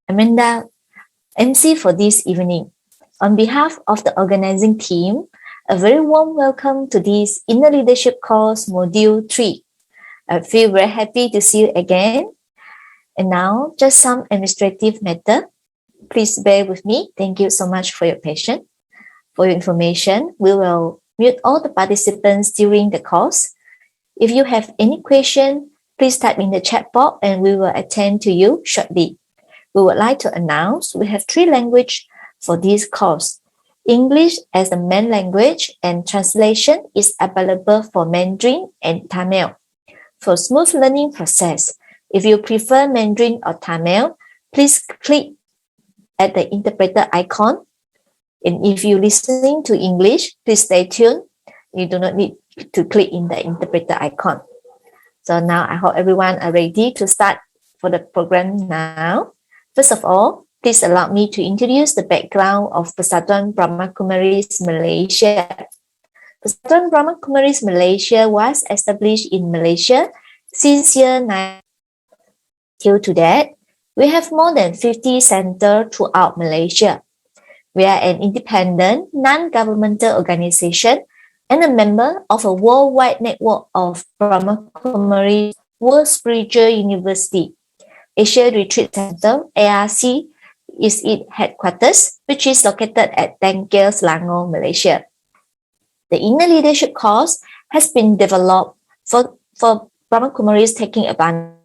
Amanda, MC for this evening. On behalf of the organizing team, a very warm welcome to this Inner Leadership course Module 3. I feel very happy to see you again. And now, just some administrative matter. Please bear with me. Thank you so much for your patience. For your information, we will mute all the participants during the course. If you have any question, please type in the chat box and we will attend to you shortly. We would like to announce we have 3 languages for this course. English as the main language and translation is available for Mandarin and Tamil. For smooth learning process, if you prefer Mandarin or Tamil, please click at the interpreter icon. And if you're listening to English, please stay tuned. You do not need to click in the interpreter icon. So now I hope everyone are ready to start for the program now. First of all, please allow me to introduce the background of Persatuan Brahma Kumaris Malaysia. Persatuan Brahma Kumaris Malaysia was established in Malaysia since year 9. Till to that, we have more than 50 centers throughout Malaysia. We are an independent, non-governmental organization and a member of a worldwide network of Brahma Kumaris World Spiritual University. Asia Retreat Center, ARC, is its headquarters, which is located at Tengkel, Selangor, Malaysia. The Inner Leadership course has been developed for Brahma Kumaris taking advantage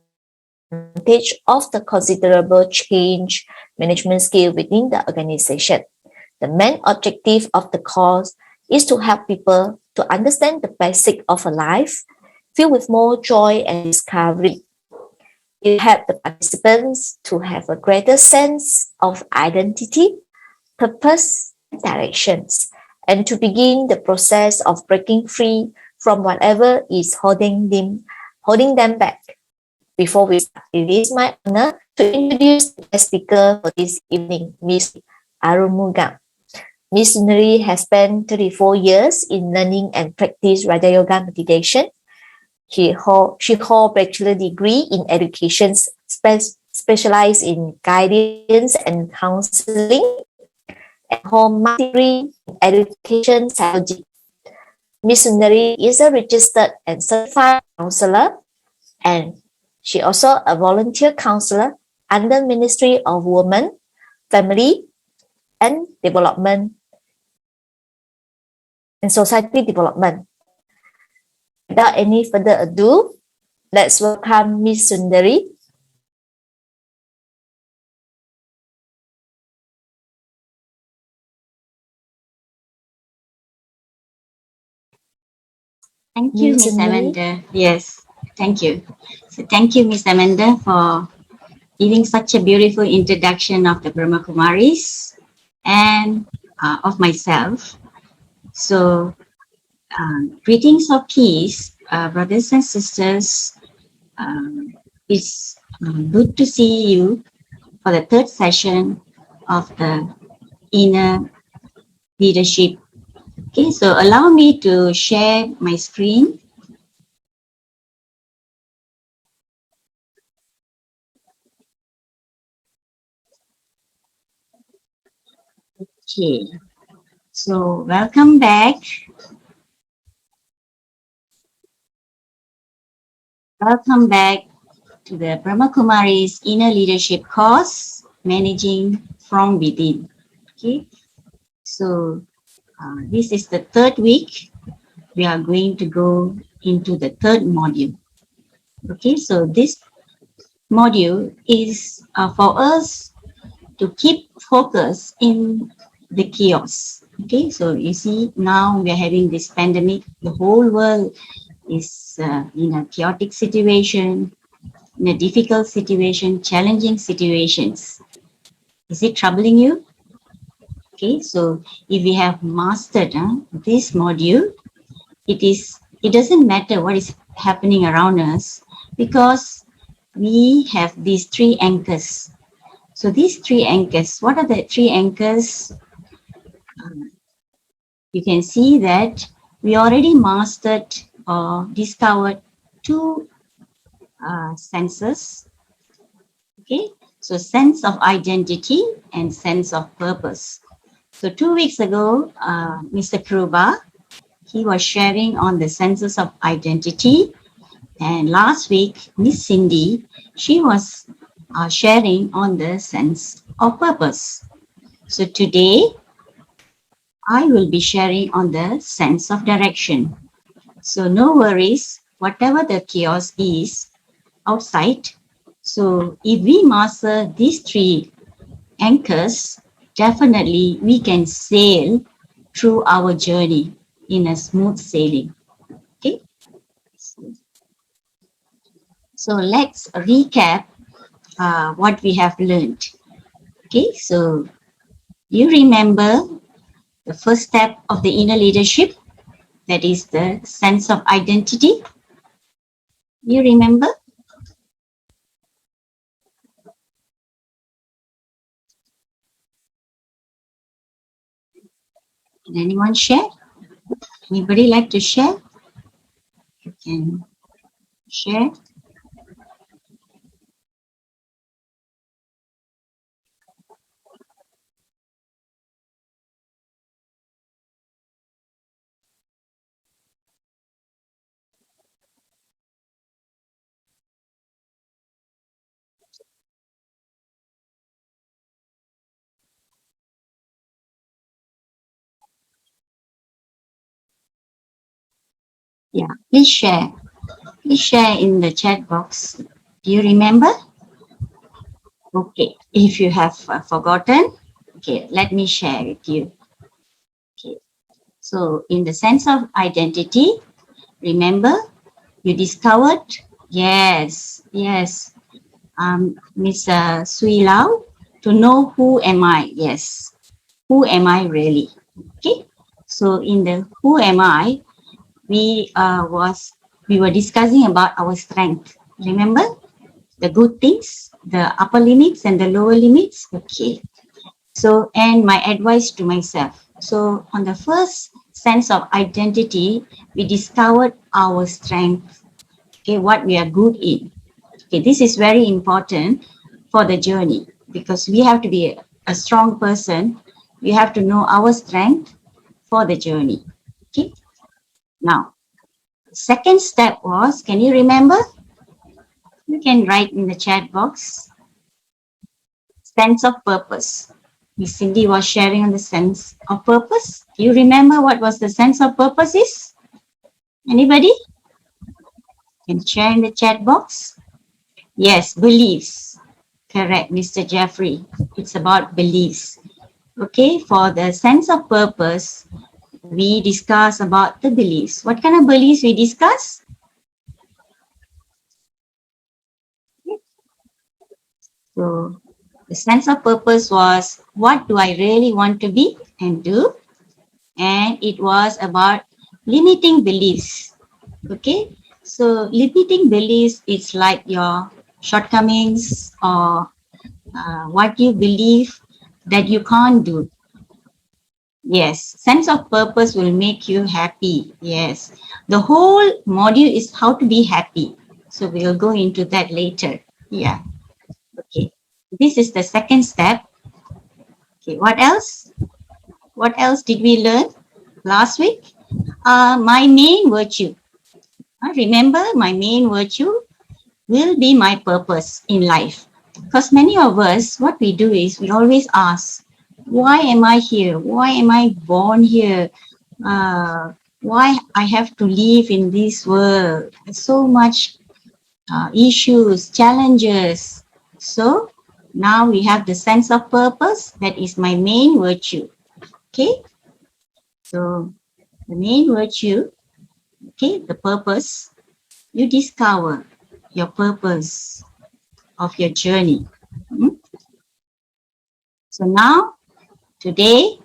of the considerable change management skill within the organization. The main objective of the course is to help people to understand the basic of a life filled with more joy and discovery. It helps the participants to have a greater sense of identity, purpose, and directions, and to begin the process of breaking free from whatever is holding them back. Before we start, it is my honor to introduce the guest speaker for this evening, Ms. Arumugam. Ms. Sundari has spent 34 years in learning and practice Raja Yoga meditation. She holds bachelor degree in education, specialized in guidance and counseling, and hold master degree in education psychology. Ms. Sundari is a registered and certified counselor, and she also a volunteer counselor under Ministry of Women, Family and Development and Society Development. Without any further ado, let's welcome Ms. Sundari. Thank you, Ms. Amanda. Yes, thank you. So thank you, Ms. Amanda, for giving such a beautiful introduction of the Brahma Kumaris and of myself. So greetings of peace, brothers and sisters. It's good to see you for the 3rd session of the Inner Leadership. Okay, so allow me to share my screen. Okay, so welcome back. Welcome back to the Brahma Kumari's Inner Leadership course, Managing from Within. Okay, so this is the third week. We are going to go into the third module. Okay, so this module is for us to keep focus in the chaos. Okay, so you see now we are having this pandemic. The whole world is in a chaotic situation, in a difficult situation, challenging situations. Is it troubling you? Okay, so if we have mastered this module, it doesn't matter what is happening around us because we have these three anchors. So these three anchors, what are the three anchors? You can see that we already mastered or discovered two senses. Okay, so sense of identity and sense of purpose. So 2 weeks ago, Mr. Kruba, he was sharing on the senses of identity. And last week, Miss Cindy, she was sharing on the sense of purpose. So today, I will be sharing on the sense of direction. So no worries, whatever the chaos is outside. So if we master these three anchors, definitely we can sail through our journey in a smooth sailing. Okay. So let's recap what we have learned. Okay. So you remember the first step of the inner leadership, that is the sense of identity. You remember? Can anyone share? Anybody like to share? You can share. Yeah, please share. Please share in the chat box. Do you remember? Okay, if you have forgotten, okay, let me share with you. Okay, so in the sense of identity, remember you discovered, yes, Miss Sui Lau, to know who am I, yes, who am I really, okay? So in the who am I, we were discussing about our strength, remember? The good things, the upper limits and the lower limits, okay. So, and my advice to myself. So, on the first sense of identity, we discovered our strength, okay, what we are good in. Okay, this is very important for the journey because we have to be a strong person. We have to know our strength for the journey. Okay, now, second step was, can you remember? You can write in the chat box, sense of purpose. Miss Cindy was sharing on the sense of purpose. Do you remember what was the sense of purpose is? Anybody? Can share in the chat box? Yes, beliefs. Correct, Mr. Jeffrey. It's about beliefs. Okay, for the sense of purpose, we discuss about the beliefs. What kind of beliefs we discuss? So the sense of purpose was, what do I really want to be and do? And it was about limiting beliefs. Okay, so limiting beliefs, it's like your shortcomings or what you believe that you can't do. Yes, sense of purpose will make you happy. Yes, the whole module is how to be happy. So we'll go into that later. Yeah. Okay. This is the second step. Okay. What else? What else did we learn last week? My main virtue. Remember my main virtue? will be my purpose in life? Because many of us, what we do is we always ask, why am I here? Why am I born here? Why I have to live in this world? So much issues, challenges. So now we have the sense of purpose. That is my main virtue. Okay. So the main virtue, okay, the purpose, you discover your purpose of your journey. So now, today,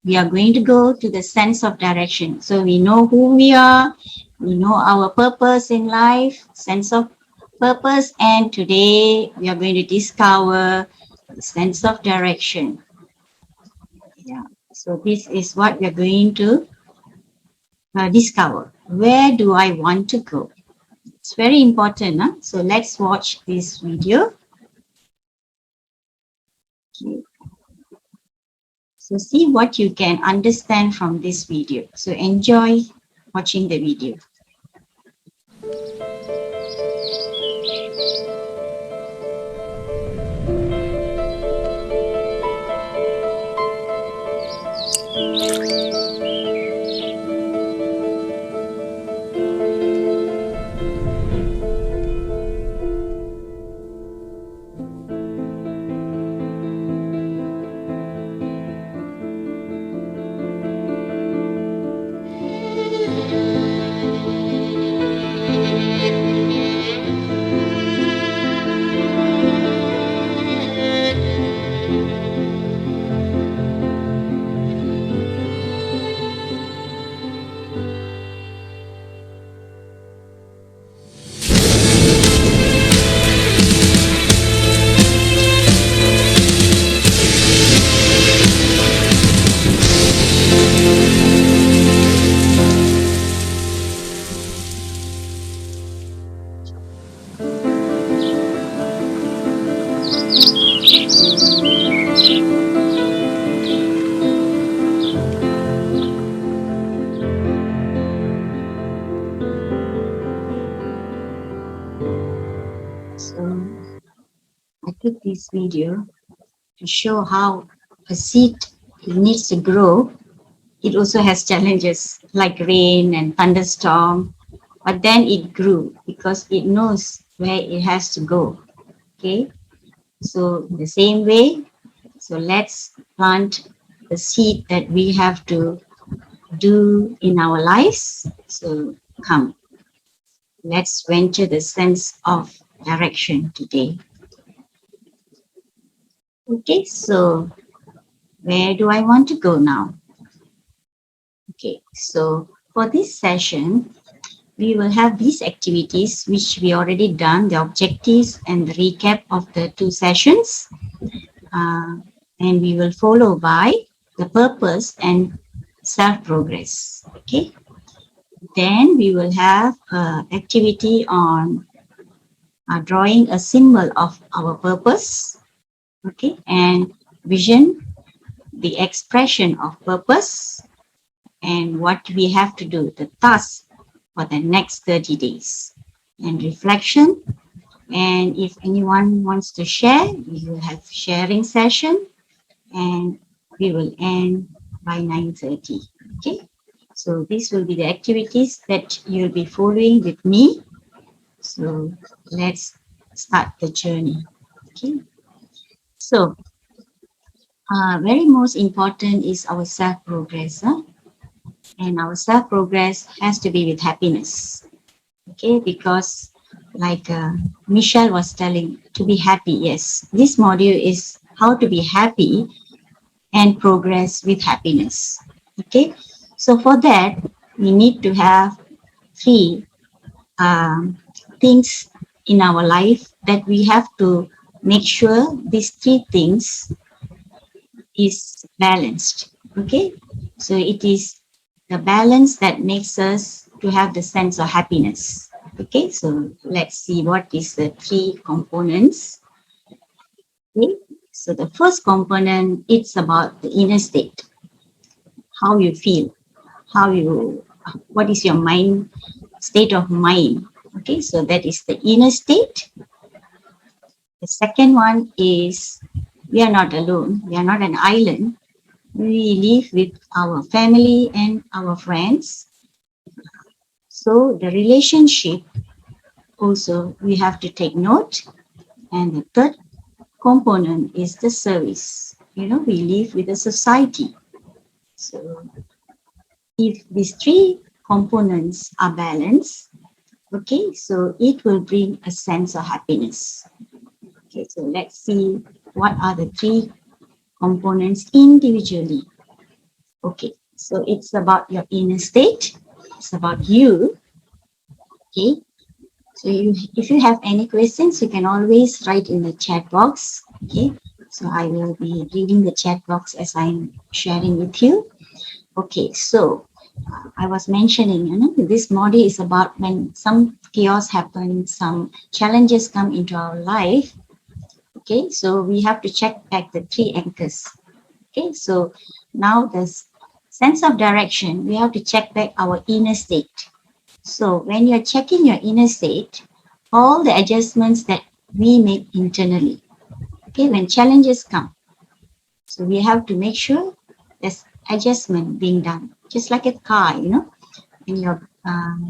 we are going to go to the sense of direction. So we know who we are, we know our purpose in life, sense of purpose, and today we are going to discover the sense of direction. Yeah. So this is what we are going to discover. Where do I want to go? It's very important. Huh? So let's watch this video. Okay. So see what you can understand from this video. So enjoy watching the video. So I took this video to show how a seed needs to grow. It also has challenges like rain and thunderstorm, but then it grew because it knows where it has to go. Okay, so the same way, so let's plant the seed that we have to do in our lives. So come, let's venture the sense of direction today. Okay, so where do I want to go now? Okay, so for this session, we will have these activities which we already done, the objectives and the recap of the 2 sessions. And we will follow by the purpose and self-progress. Okay. Then we will have an activity on drawing a symbol of our purpose. Okay. And vision, the expression of purpose, and what we have to do, the task for the next 30 days, and reflection. And if anyone wants to share, we will have sharing session, and we will end by 9:30. Okay, so these will be the activities that you'll be following with me. So let's start the journey. Okay, so very most important is our self-progress. And our self-progress has to be with happiness. Okay, because like Michelle was telling, to be happy, yes. This module is how to be happy and progress with happiness. Okay, so for that, we need to have 3 things in our life that we have to make sure these 3 things is balanced. Okay, so it is the balance that makes us to have the sense of happiness. Okay, so let's see what is the 3 components. Okay, so the first component, it's about the inner state, how you feel, what is your mind, state of mind. Okay, so that is the inner state. The second one is we are not alone. We are not an island. We live with our family and our friends. So the relationship also we have to take note. And the third component is the service. We live with a society. So if these three components are balanced, okay, so it will bring a sense of happiness. Okay, so let's see what are the three components individually. Okay, so it's about your inner state. It's about you. Okay, so if you have any questions, you can always write in the chat box. Okay, so I will be reading the chat box as I'm sharing with you. Okay, so I was mentioning, this module is about when some chaos happens, some challenges come into our life. Okay, so we have to check back the three anchors. Okay, so now the sense of direction, we have to check back our inner state. So when you're checking your inner state, all the adjustments that we make internally, okay, when challenges come, so we have to make sure there's adjustment being done, just like a car, when you're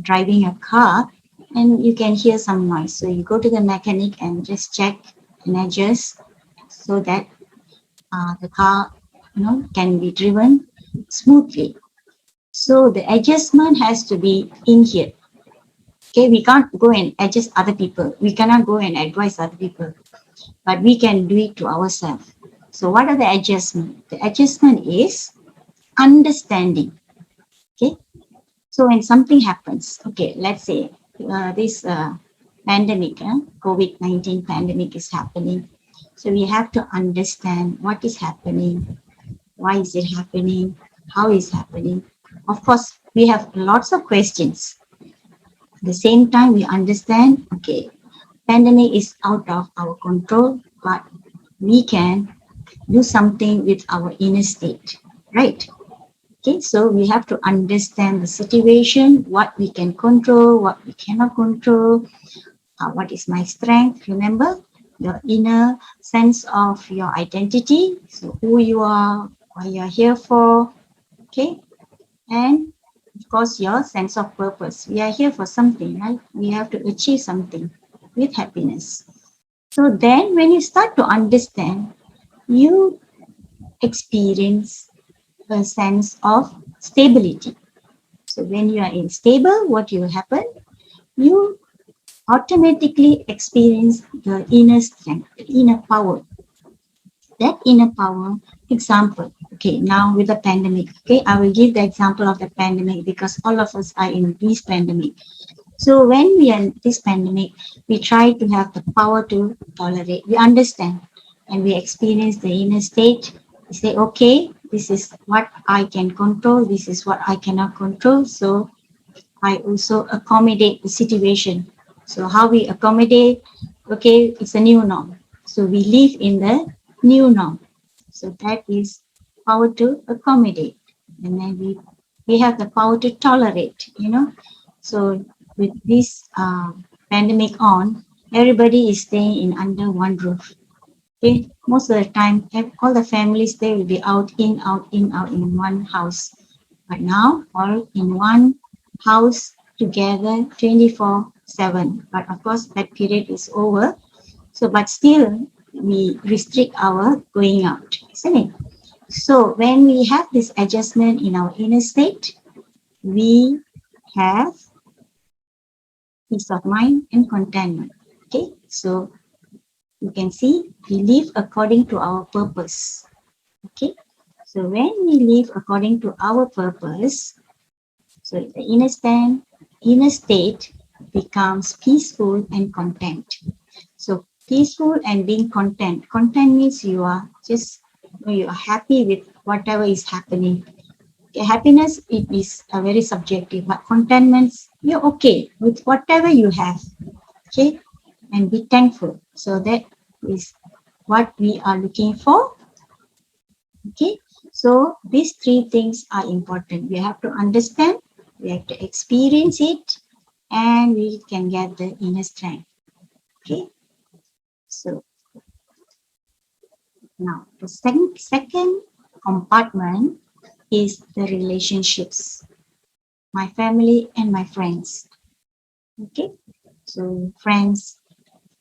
driving a car and you can hear some noise. So you go to the mechanic and just check and adjust so that the car, can be driven smoothly. So the adjustment has to be in here. Okay, we can't go and adjust other people. We cannot go and advise other people, but we can do it to ourselves. So what are the adjustment? The adjustment is understanding. Okay, so when something happens, okay, let's say this pandemic, COVID-19 pandemic is happening. So we have to understand what is happening, why is it happening, how is happening. Of course, we have lots of questions. At the same time, we understand, okay, pandemic is out of our control, but we can do something with our inner state, right? Okay, so we have to understand the situation, what we can control, what we cannot control, what is my strength. Remember, your inner sense of your identity, so who you are, what you are here for, okay? And of course, your sense of purpose. We are here for something, right? We have to achieve something with happiness. So then when you start to understand, you experience a sense of stability. So when you are in stable, what will happen? You automatically experience the inner strength, the inner power. That inner power, example, okay, now with the pandemic, okay, I will give the example of the pandemic because all of us are in this pandemic. So when we are in this pandemic, we try to have the power to tolerate. We understand and we experience the inner state. We say, okay, this is what I can control. This is what I cannot control. So I also accommodate the situation. So how we accommodate, okay, it's a new norm. So we live in the new norm. So that is power to accommodate. And then we have the power to tolerate, So with this pandemic on, everybody is staying in under one roof. Okay, most of the time, all the families they will be out, in, in one house. But now, all in one house together 24/7. But of course, that period is over. So, but still, we restrict our going out, isn't it? So, when we have this adjustment in our inner state, we have peace of mind and contentment. Okay, so you can see we live according to our purpose. Okay, so when we live according to our purpose, so the inner state becomes peaceful and content. So peaceful and being content. Content means you are happy with whatever is happening. Okay, happiness it is a very subjective, but contentment you're okay with whatever you have. Okay, and be thankful. So that is what we are looking for. Okay, so these three things are important. We have to understand, we have to experience it, and we can get the inner strength. Okay, so now the second compartment is the relationships, my family and my friends. Okay, so friends,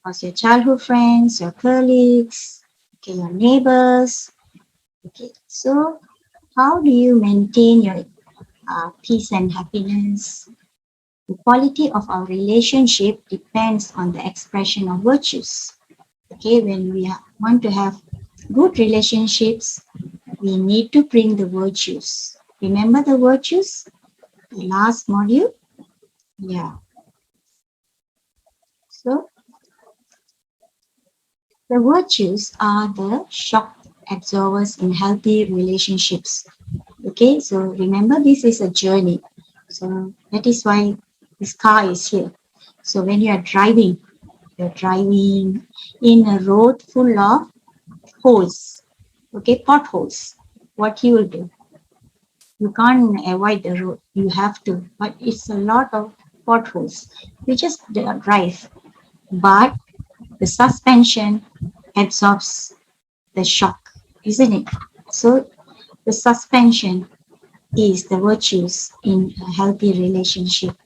was your childhood friends, your colleagues, okay, your neighbors. Okay, so how do you maintain your peace and happiness? The quality of our relationship depends on the expression of virtues. Okay, when we want to have good relationships, we need to bring the virtues. Remember the virtues? The last module? Yeah. So the virtues are the shock absorbers in healthy relationships. Okay, so remember this is a journey. So that is why this car is here. So when you're driving in a road full of holes, okay, potholes. What you will do? You can't avoid the road. You have to, but it's a lot of potholes. You just drive, but the suspension absorbs the shock, isn't it? So the suspension is the virtues in a healthy relationship.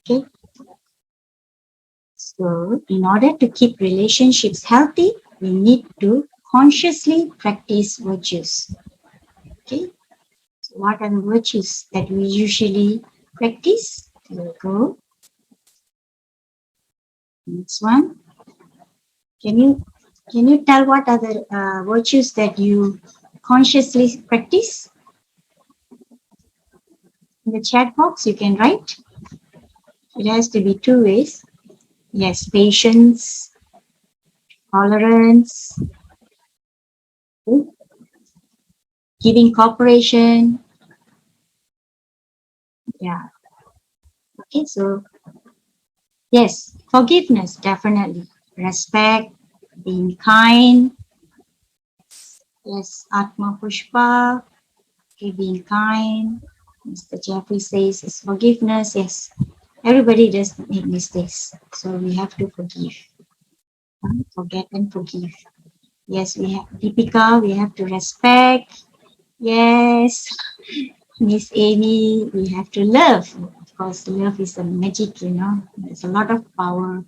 Okay. So in order to keep relationships healthy, we need to consciously practice virtues. Okay. So what are the virtues that we usually practice? Here we go. Next one. Can you tell what are the virtues that you consciously practice? In the chat box, you can write. It has to be two ways. Yes, patience, tolerance, giving cooperation. Yeah. Okay, so yes, forgiveness, definitely. Respect, being kind. Yes, Atma Pushpa, okay, being kind. Mr. Jeffrey says it's forgiveness. Yes, everybody does make mistakes. So we have to forgive. Forget and forgive. Yes, we have Deepika, we have to respect. Yes, Miss Amy, we have to love. Of course, love is a magic, There's a lot of power.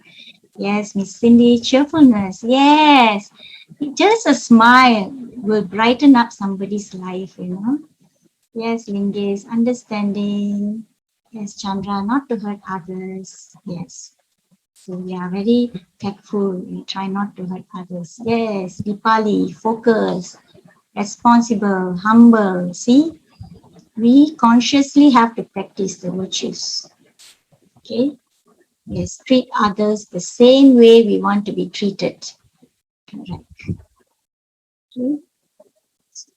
Yes, Miss Cindy, cheerfulness. Yes, just a smile will brighten up somebody's life. Yes, Lingis, understanding. Yes, Chandra, not to hurt others. Yes. So we are very tactful. We try not to hurt others. Yes, Dipali, focus, responsible, humble. See, we consciously have to practice the virtues. Okay. Yes, treat others the same way we want to be treated. Correct. Okay.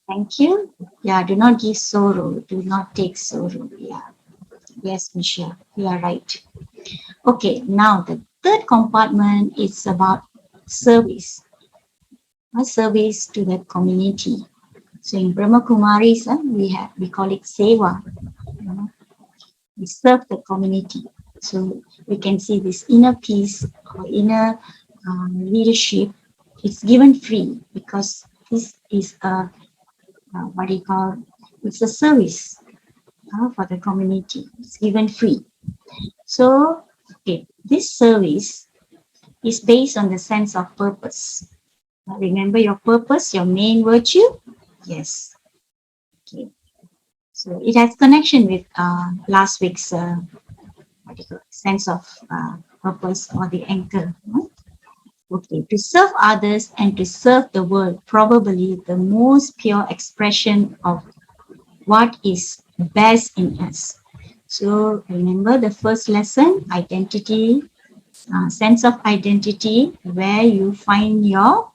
Thank you. Yeah, do not give sorrow. Do not take sorrow. Yeah. Yes, Michelle, you are right. Okay, now the third compartment is about service. A service to the community. So in Brahma Kumaris, we call it seva. We serve the community. So we can see this inner peace or inner leadership. It's given free because this is a what do you call? It's a service for the community. It's given free. So okay, this service is based on the sense of purpose. Remember your purpose, your main virtue? Yes. Okay. So it has connection with last week's sense of purpose or the anchor. Okay, to serve others and to serve the world, probably the most pure expression of what is best in us. So remember the first lesson, identity, sense of identity, where you find your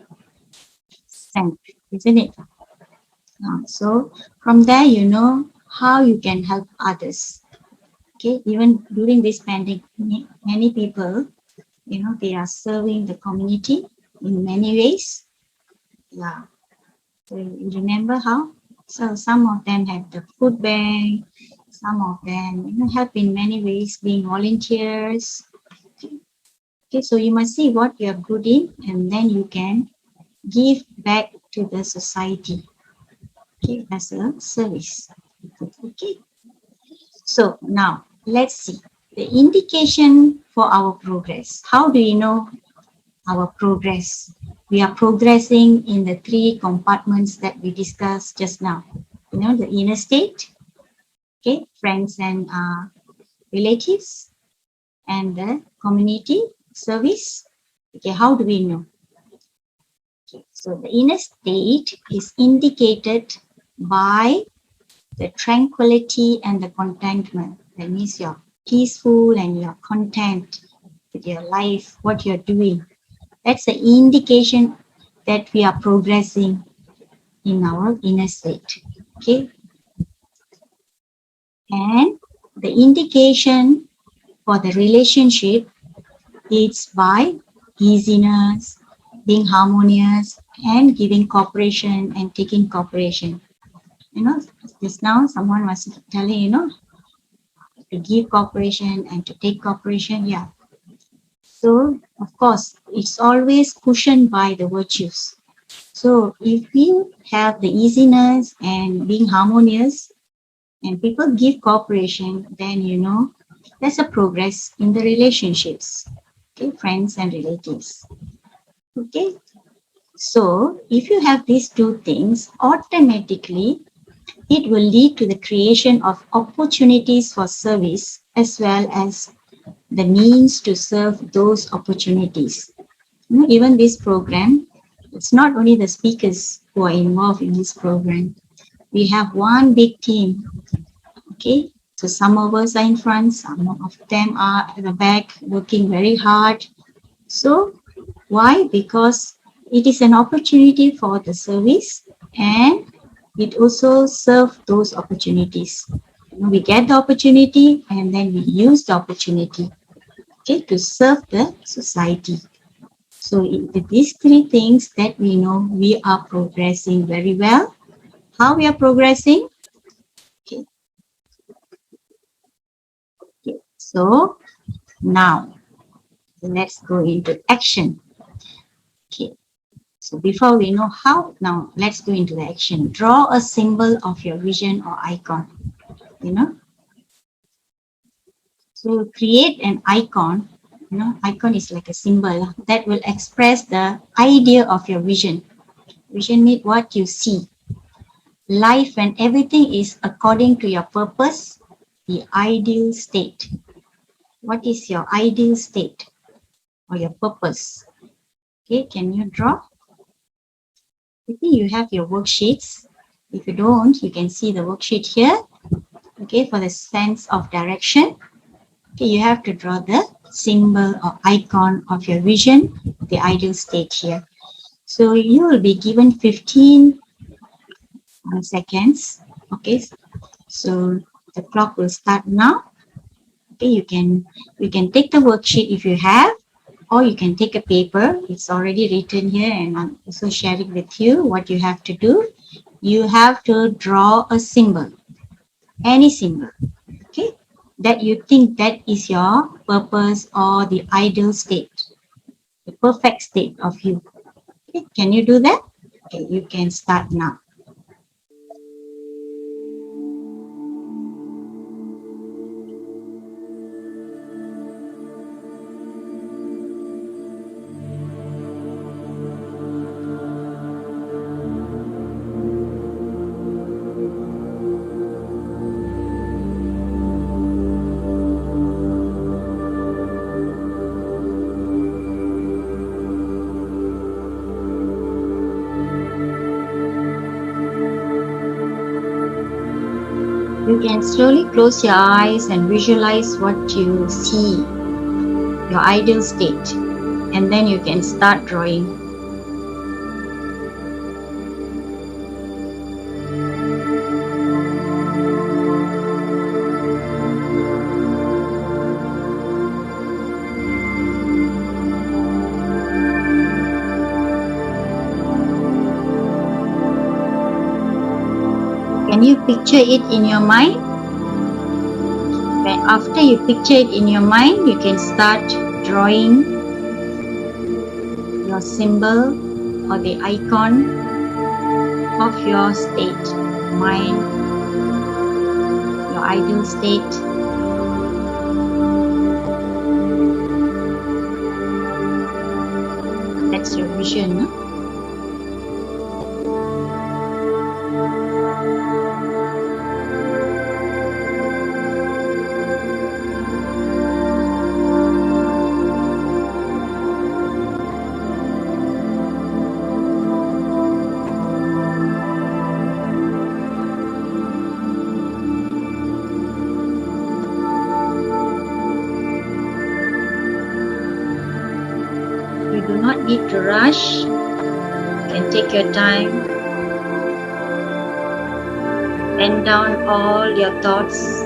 sense, isn't it? So from there, you know how you can help others. Okay, even during this pandemic, many people, they are serving the community in many ways. Yeah. So you remember how? So some of them have the food bank, some of them help in many ways, being volunteers. Okay, so you must see what you are good in, and then you can give back to the society, okay, as a service. Okay, so now let's see the indication for our progress. How do you know our progress? We are progressing in the three compartments that we discussed just now. The inner state, okay, friends and relatives, and the community service. Okay, how do we know? Okay, so the inner state is indicated by the tranquility and the contentment. That means you're peaceful and you're content with your life, what you're doing. That's the indication that we are progressing in our inner state. Okay. And the indication for the relationship is by easiness, being harmonious, and giving cooperation and taking cooperation. Just now someone was telling, to give cooperation and to take cooperation. Yeah. So, of course, it's always cushioned by the virtues. So, if you have the easiness and being harmonious and people give cooperation, then there's a progress in the relationships, okay, friends and relatives. Okay. So, if you have these two things, automatically it will lead to the creation of opportunities for service as well as the means to serve those opportunities. Even this program, it's not only the speakers who are involved in this program. We have one big team. Okay, so some of us are in front, some of them are at the back working very hard. So why? Because it is an opportunity for the service and it also serves those opportunities. We get the opportunity and then we use the opportunity, okay, to serve the society. So with these three things that we know, we are progressing very well. How we are progressing? Okay. Okay. So now let's go into action. Okay. So before we know how, now let's go into the action. Draw a symbol of your vision or icon. So create an icon. Icon is like a symbol that will express the idea of your vision. Vision means what you see. Life when everything is according to your purpose, the ideal state. What is your ideal state or your purpose? Okay, can you draw? I think you have your worksheets. If you don't, you can see the worksheet here. Okay, for the sense of direction. Okay, you have to draw the symbol or icon of your vision, the ideal state here. So you will be given 15 seconds. Okay, so the clock will start now. Okay, you can take the worksheet if you have, or you can take a paper. It's already written here and I'm also sharing with you what you have to do. You have to draw a symbol, any symbol, okay, that you think that is your purpose or the ideal state, the perfect state of you. Okay, can you do that? Okay, you can start now. You can slowly close your eyes and visualize what you see, your ideal state, and then you can start drawing. Can you picture it in your mind? after you picture it in your mind, you can start drawing your symbol or the icon of your state, mind, your ideal state. That's your vision. No? You do not need to rush. You can take your time. Pen down all your thoughts.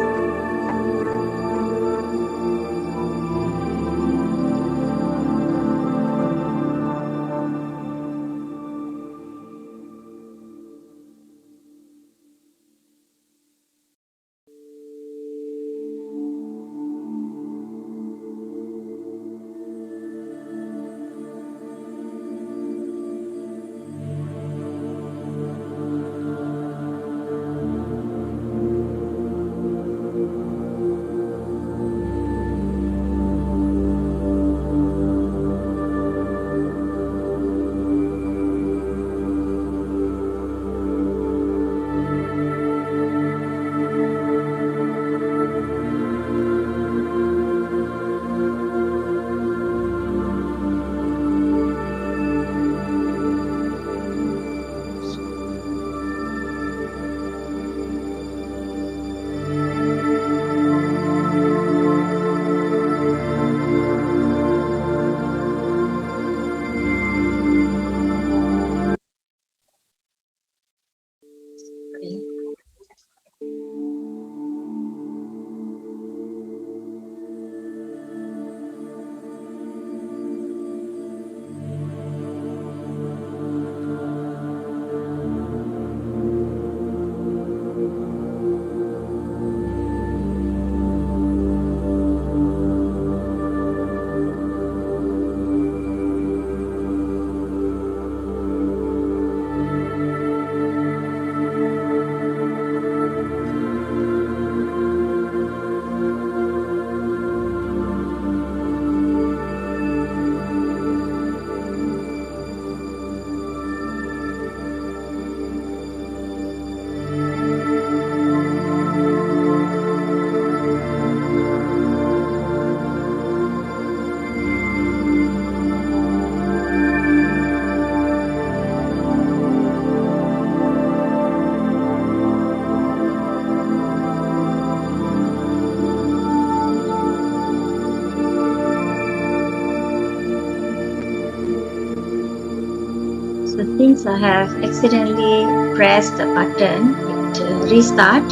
So since I have accidentally pressed the button, it restart.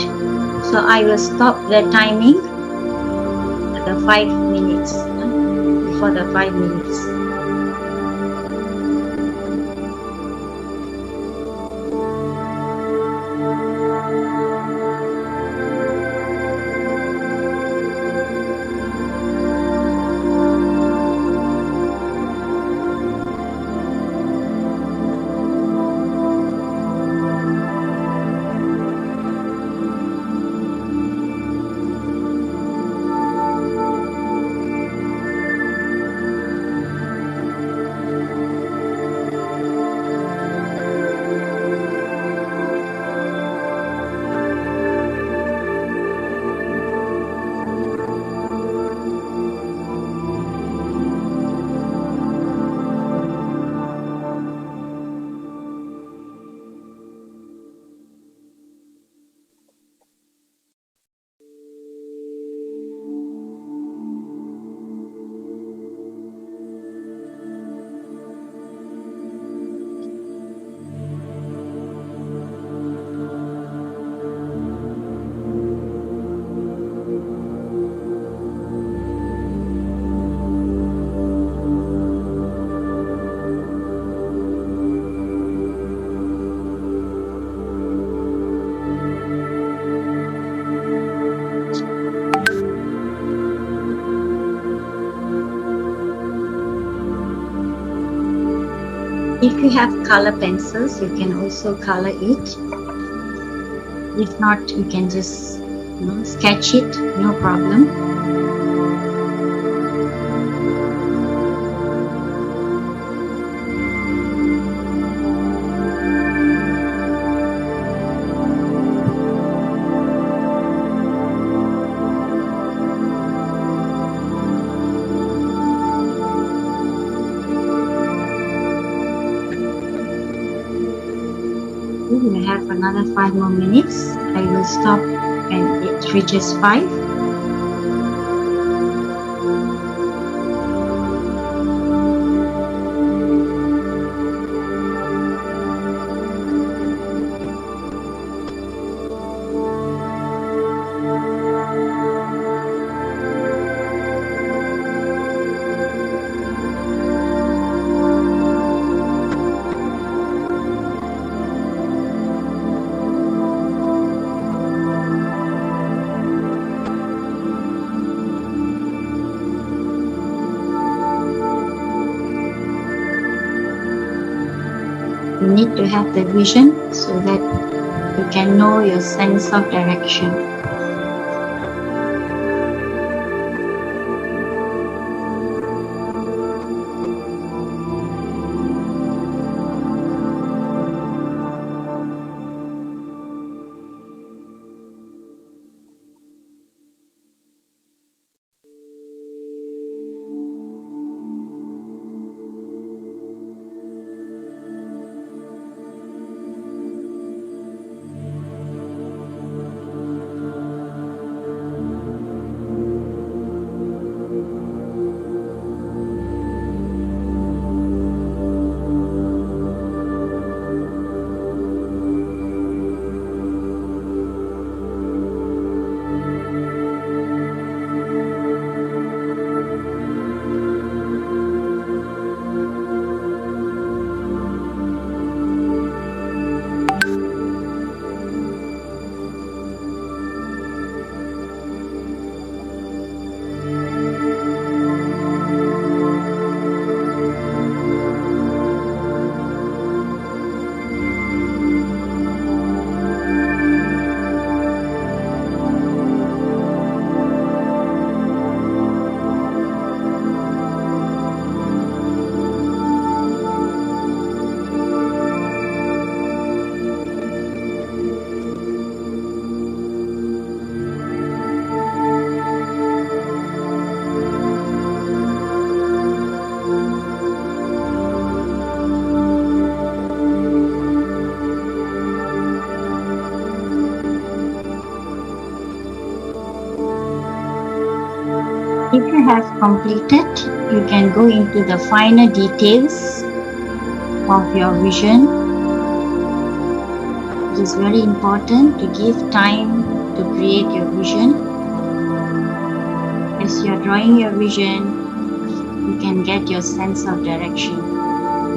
So I will stop the timing at the 5 minutes, before the 5 minutes. If you have color pencils, you can also color it. If not, you can just sketch it, no problem. We have another 5 more minutes. I will stop when it reaches 5. You need to have the vision so that you can know your sense of direction. If you have completed, you can go into the finer details of your vision. It is very important to give time to create your vision. As you are drawing your vision, you can get your sense of direction,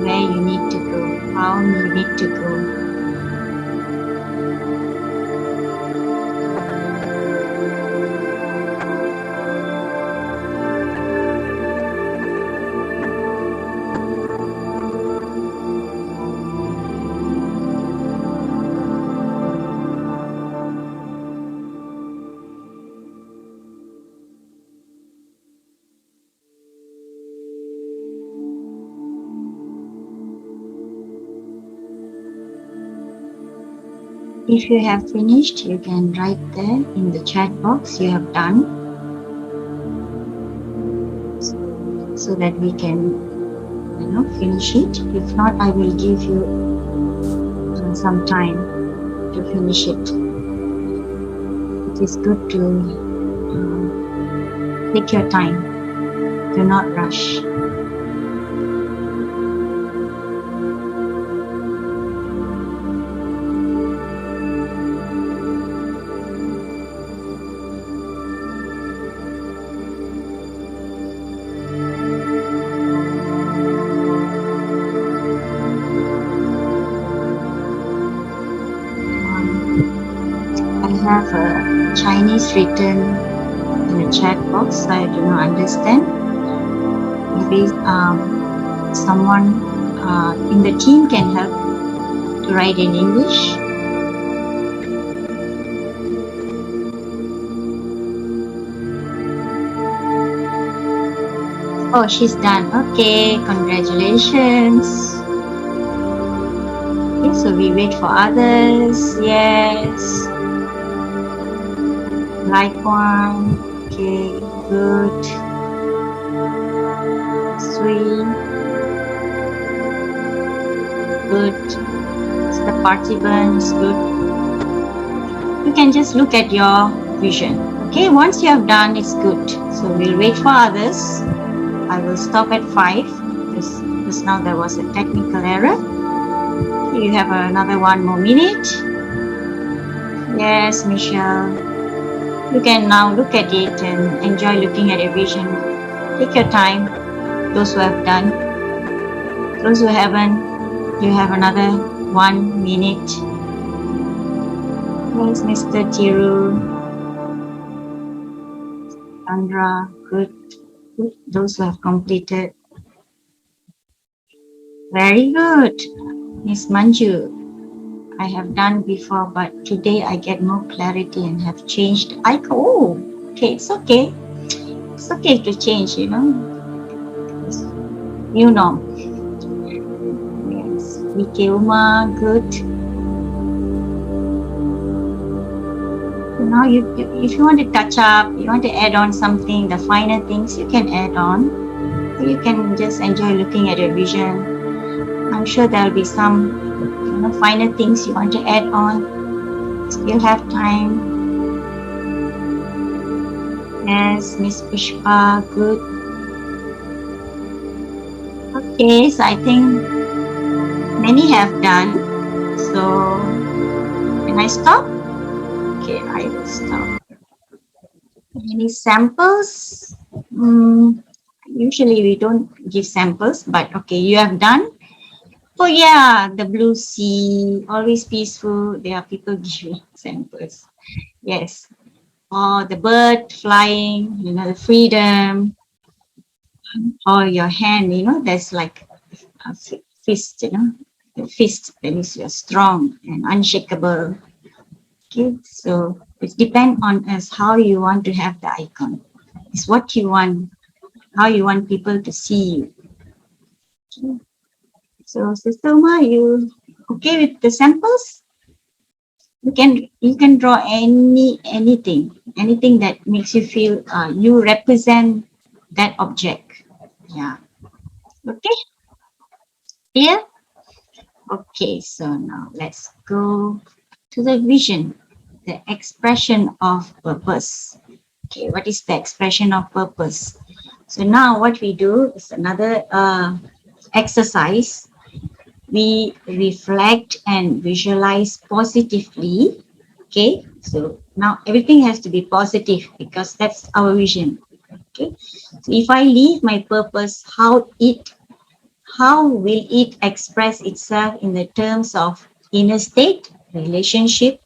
where you need to go, how you need to go. If you have finished, you can write there in the chat box you have done, so that we can finish it. If not, I will give you some time to finish it. It is good to take your time, do not rush. I have a Chinese written in the chat box, so I do not understand. Maybe someone in the team can help to write in English. Oh, she's done. Okay, congratulations. Okay, so we wait for others. Yes. Like one. Okay, good. Sweet. Good. The participants, good. You can just look at your vision. Okay, once you have done, it's good. So we'll wait for others. I will stop at 5 because now there was a technical error. Okay, you have another 1 more minute. Yes, Michelle. You can now look at it and enjoy looking at your vision. Take your time. Those who have done. Those who haven't, you have another 1 minute. Yes, Mr. Tiru. Sandra, good. Those who have completed. Very good. Miss Manju, I have done before, but today I get more clarity and have changed icon. Oh, okay, it's okay. It's okay to change, you know. You know. Yes. VK Uma, good. So now if you want to touch up, you want to add on something, the finer things you can add on. So you can just enjoy looking at your vision. I'm sure there'll be some finer things you want to add on. Still have time. Yes, Miss Pushpa, good. Okay, so I think many have done. So can I stop? Okay, I will stop. Any samples? Usually we don't give samples, but okay, you have done. Oh yeah, the blue sea, always peaceful. There are people giving samples. Yes. Or the bird flying, the freedom. Or your hand, that's like a fist, the fist, that means you're strong and unshakable. Okay, so it depends on us how you want to have the icon. It's what you want, how you want people to see you. Okay. So, Sister Uma, you okay with the samples? You can draw anything that makes you feel you represent that object. Yeah. Okay. Clear? Okay. So now let's go to the vision, the expression of purpose. Okay. What is the expression of purpose? So now what we do is another exercise. We reflect and visualize positively. Okay, so now everything has to be positive because that's our vision. Okay, so if I leave my purpose, how will it express itself in the terms of inner state, relationship,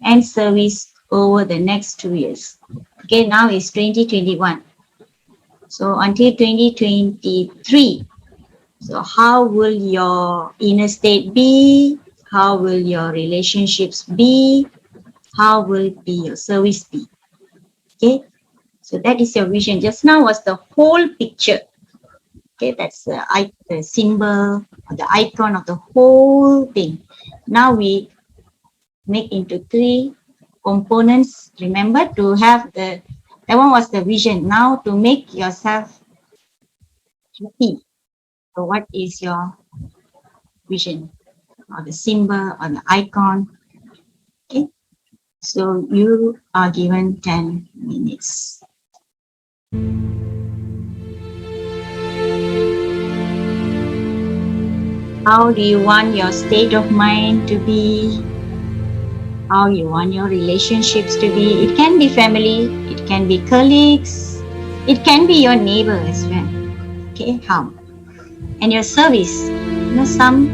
and service over the next 2 years? Okay, now it's 2021. So until 2023. So how will your inner state be? How will your relationships be? How will it be your service be? Okay, so that is your vision. Just now was the whole picture. Okay, that's the symbol or the icon of the whole thing. Now we make into 3 components. Remember to have that one was the vision. Now to make yourself happy. So what is your vision or the symbol or the icon? Okay, so you are given 10 minutes. How do you want your state of mind to be? How you want your relationships to be? It can be family, it can be colleagues, it can be your neighbor as well. Okay, how? And your service. Some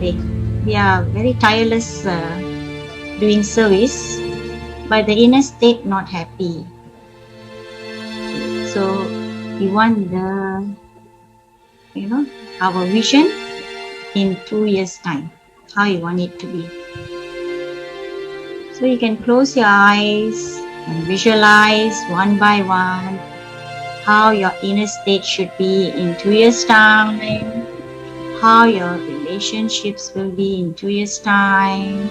they are very tireless doing service, but the inner state not happy. Okay, so you want the our vision in 2 years' time, how you want it to be. So you can close your eyes and visualize one by one how your inner state should be in 2 years' time, how your relationships will be in 2 years' time,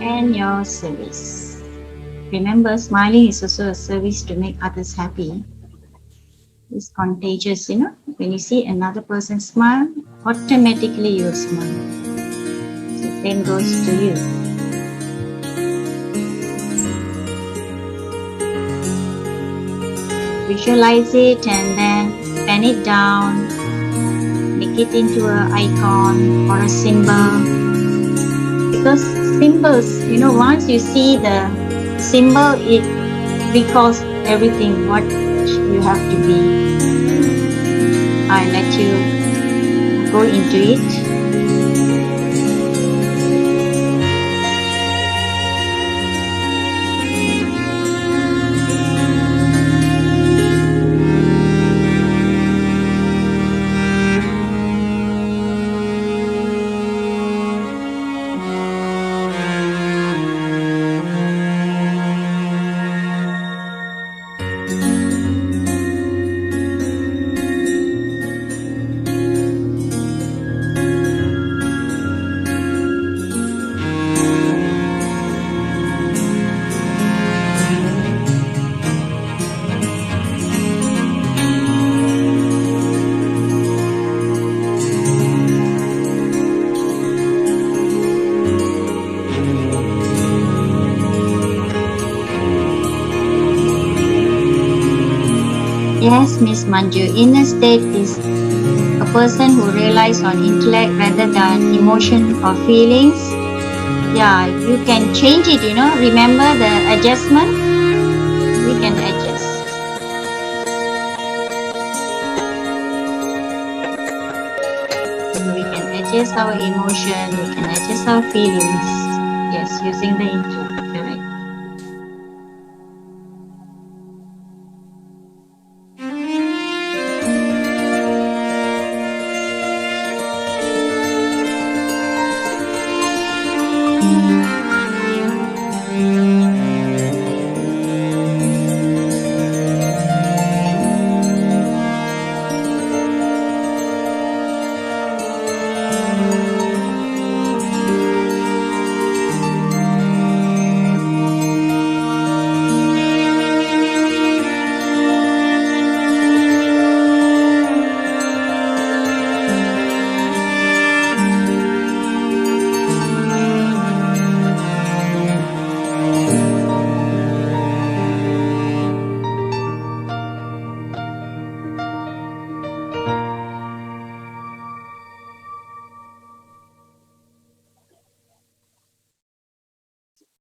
and your service. Remember, smiling is also a service to make others happy. It's contagious, When you see another person smile, automatically you'll smile. So same goes to you. Visualize it and then pen it down, make it into an icon or a symbol. Because symbols, once you see the symbol, it recalls everything what you have to be. I let you go into it. Yes, Miss Manju, inner state is a person who relies on intellect rather than emotion or feelings. Yeah, you can change it, Remember the adjustment? We can adjust. So we can adjust our emotion, we can adjust our feelings. Yes, using the intellect, correct.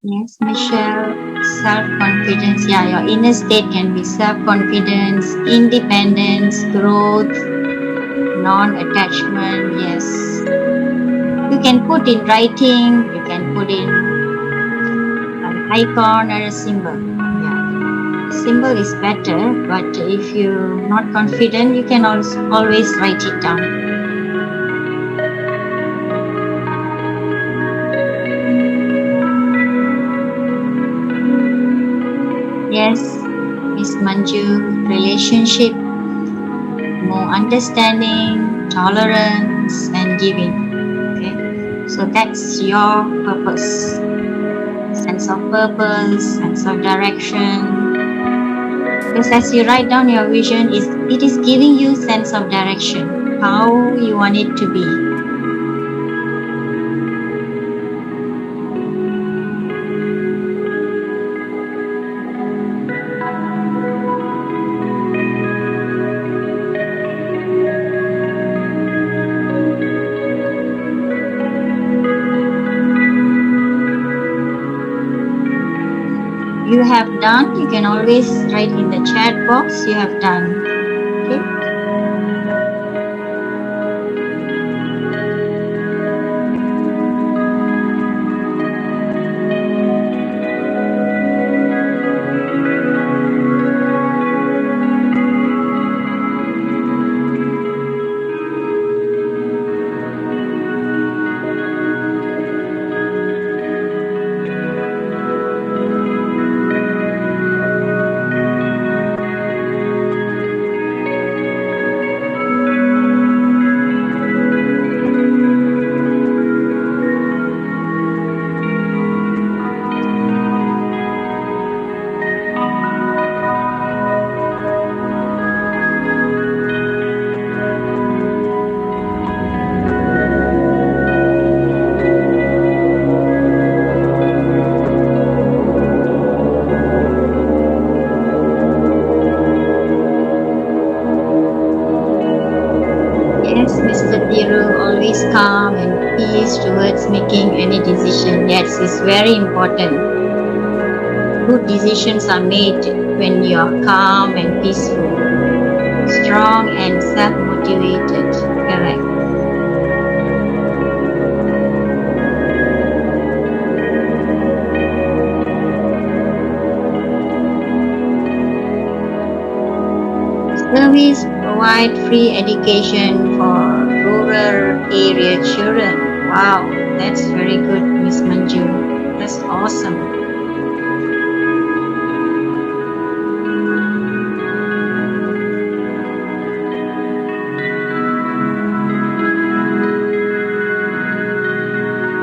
Yes, Michelle, self-confidence. Yeah, your inner state can be self-confidence, independence, growth, non-attachment. Yes. You can put in writing, you can put in an icon or a symbol. Yeah. Symbol is better, but if you're not confident, you can always write it down. Yes, Miss Manju, relationship, more understanding, tolerance, and giving. Okay, so that's your purpose. Sense of purpose, sense of direction. Because as you write down your vision, it is giving you sense of direction, how you want it to be. You have done, you can always write in the chat box, you have done. Okay. peace towards making any decision. Yes, it's very important. Good decisions are made when you are calm and peaceful, strong and self-motivated. Correct. Service provide free education for rural area children. Wow, that's very good, Miss Manju. That's awesome.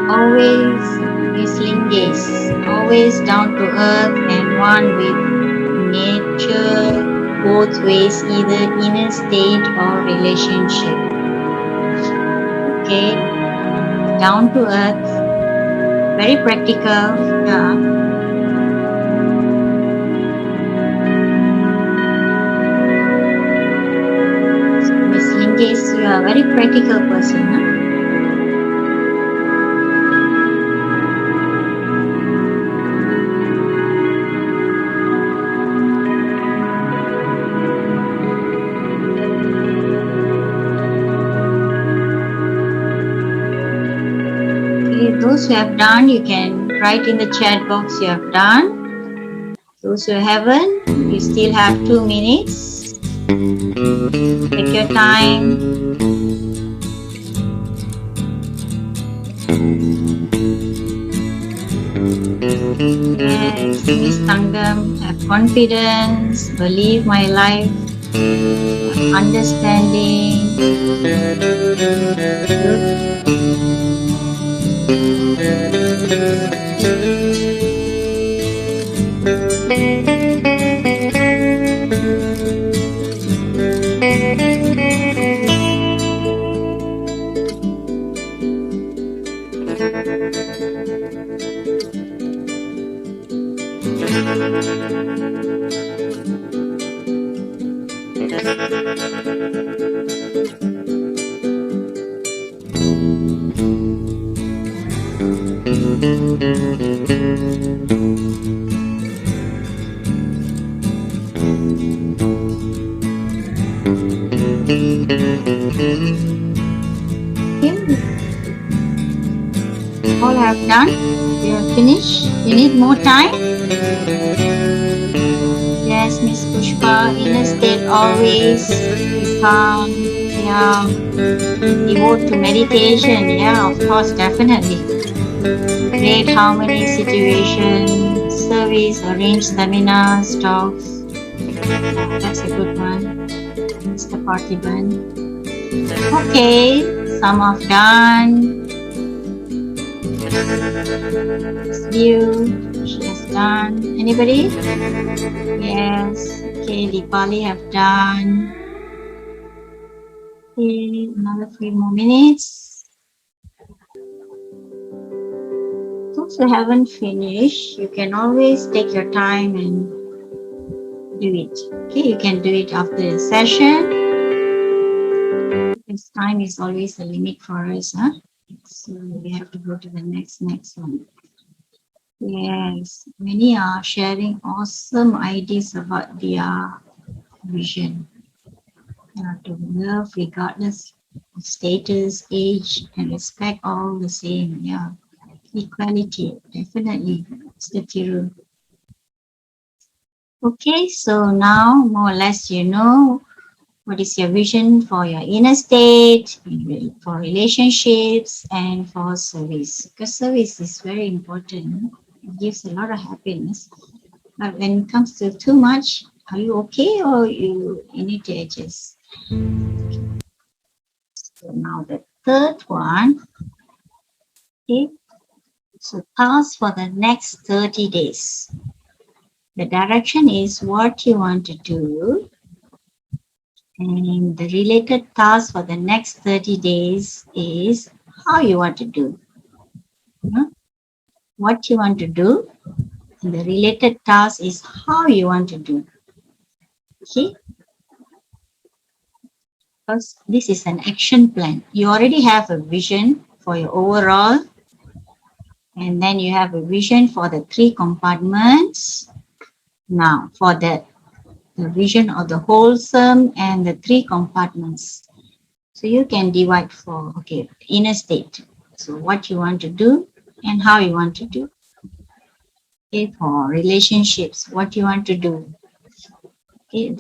Always whistling gaze, always down to earth and one with nature, both ways, either inner state or relationship. Okay, down to earth, very practical. Yeah. So Miss Lingays, you are a very practical person, huh? Those who have done, you can write in the chat box you have done. Those who haven't, you still have 2 minutes. Take your time. Yes, Miss Tangam, have confidence, believe my life, understanding. All have done. You have finished. You need more time. Yes, Miss Pushpa, inner state always be calm. Yeah, devote to meditation. Yeah, of course, definitely. Create harmony situation, service, arrange seminars, talks. That's a good one, Mr. Parthiban. Okay, some have done. View, she has done. Anybody? Yes. Okay, Deepali have done. Okay, another 3 more minutes. Those who haven't finished, you can always take your time and do it. Okay, you can do it after the session. Because time is always a limit for us, huh? So we have to go to the next one. Yes, many are sharing awesome ideas about their vision. To love regardless of status, age, and respect all the same. Yeah, equality, definitely, Mr. Thiru. Okay, so now more or less you know what is your vision for your inner state, for relationships, and for service. Because service is very important. It gives a lot of happiness. But when it comes to too much, are you okay or you need to adjust? So now the third one. Okay. So task for the next 30 days. The direction is what you want to do. And the related task for the next 30 days is how you want to do. What you want to do. And the related task is how you want to do. Okay? Because this is an action plan. You already have a vision for your overall. And then you have a vision for the 3 compartments. Now, for the vision of the wholesome and the 3 compartments. So you can divide for, okay, inner state. So what you want to do and how you want to do. Okay, for relationships, what you want to do. Okay,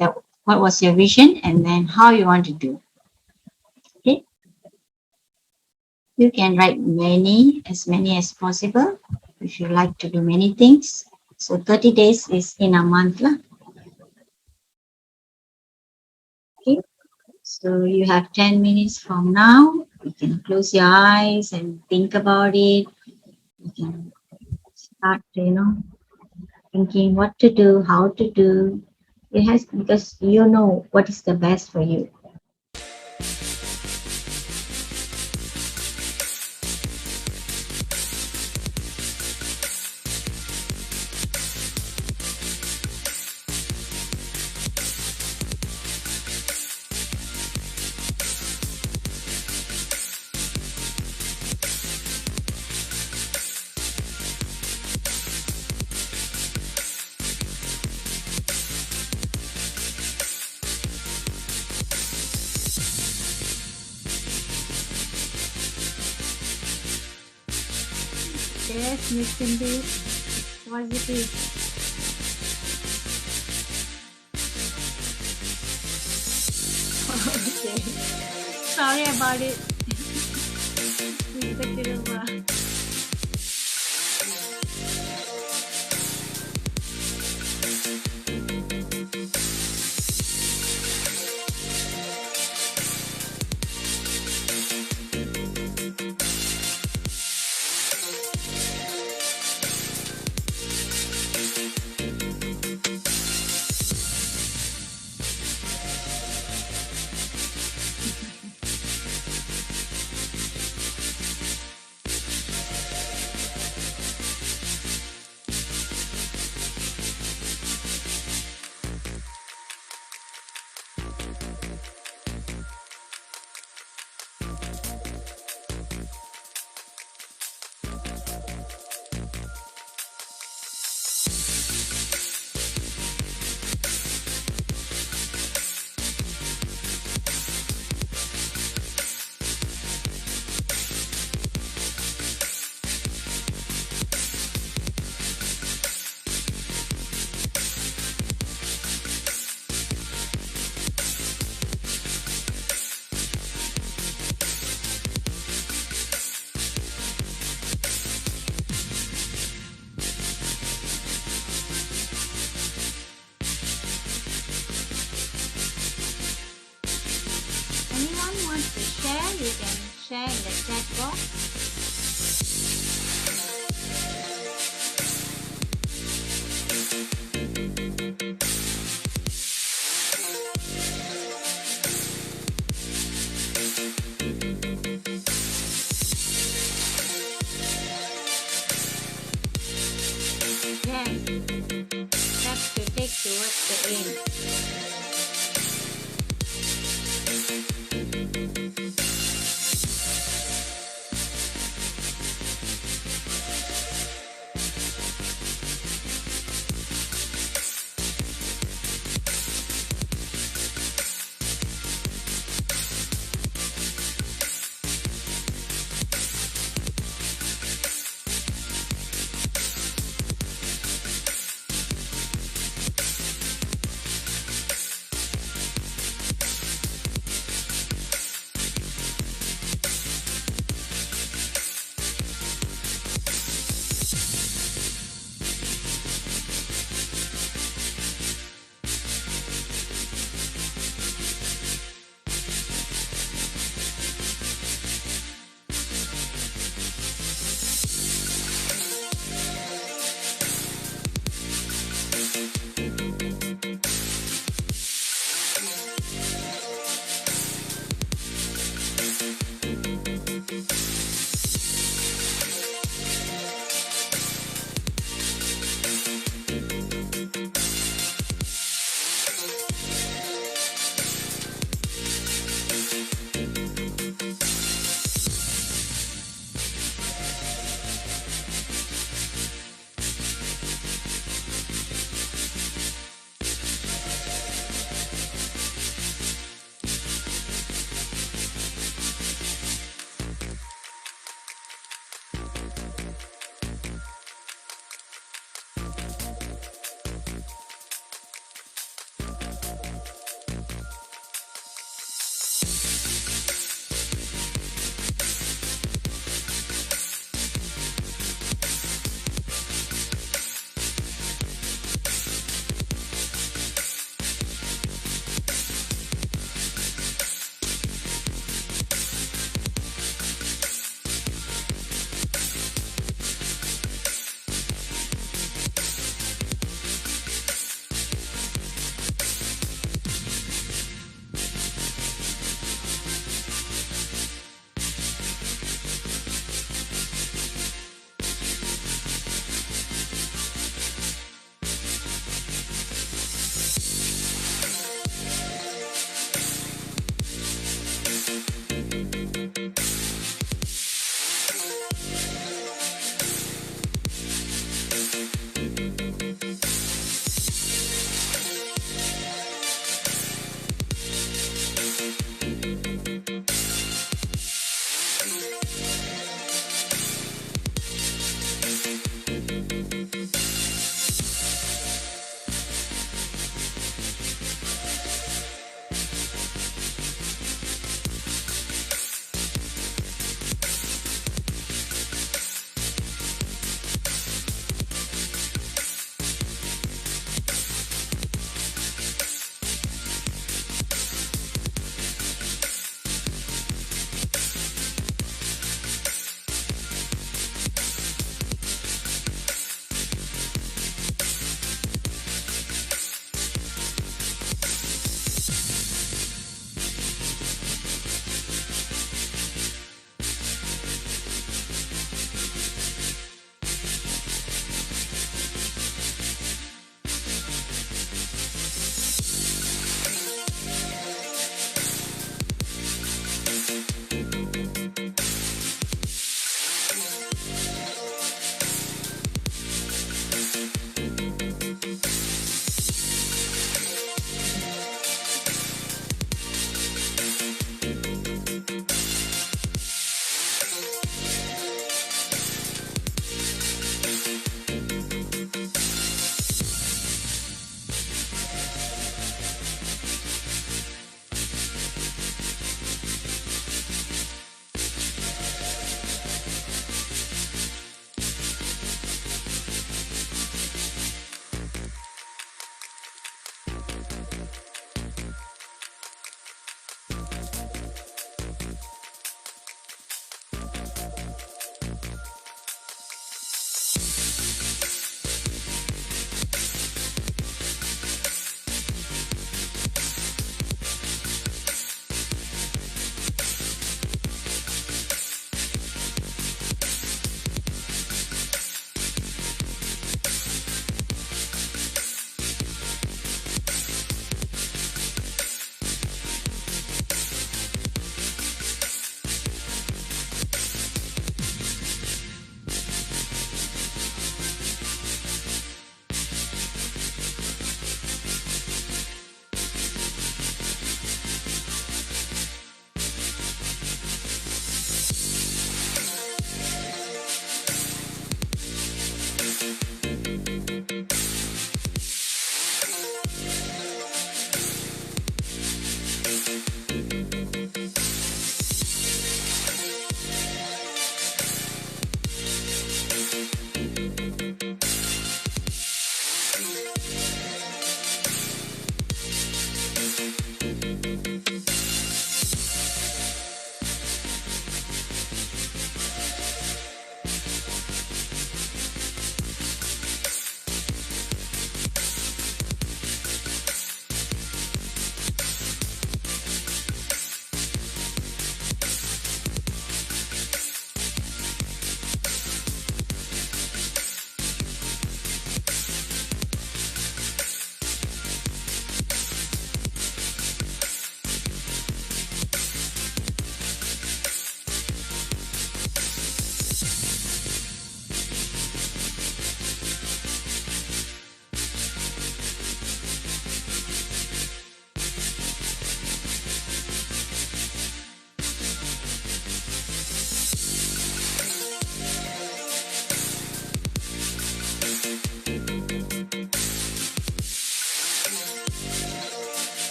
what was your vision and then how you want to do. Okay. You can write as many as possible if you like to do many things. So 30 days is in a month. Okay. So you have 10 minutes from now. You can close your eyes and think about it. You can start, thinking what to do, how to do. It has, because you know what is the best for you. Yes, Miss Cindy. Positive. Okay. Sorry about it. Kita di rumah. Anyone wants to share, you can share in the chat box. Yes, steps to take towards the aim.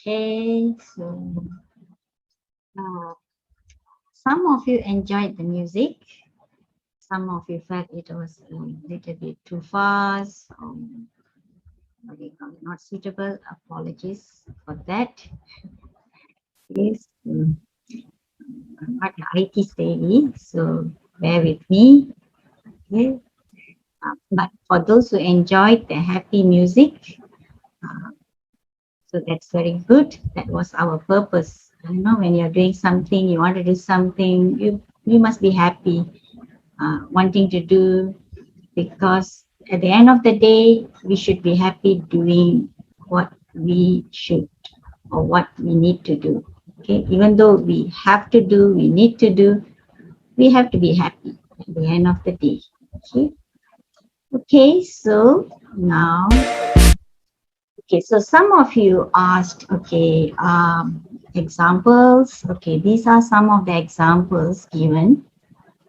Okay, so some of you enjoyed the music. Some of you felt it was a little bit too fast, what do you call it, not suitable. Apologies for that. Yes, I'm not IT savvy, so bear with me. Okay. But for those who enjoyed the happy music, so that's very good. That was our purpose. You know, when you're doing something, you want to do something, you must be happy, wanting to do, because at the end of the day, we should be happy doing what we should or what we need to do. Okay, even though we have to do, we need to do, we have to be happy at the end of the day. Okay. Okay, so now, okay, so some of you asked, okay, examples. Okay, these are some of the examples given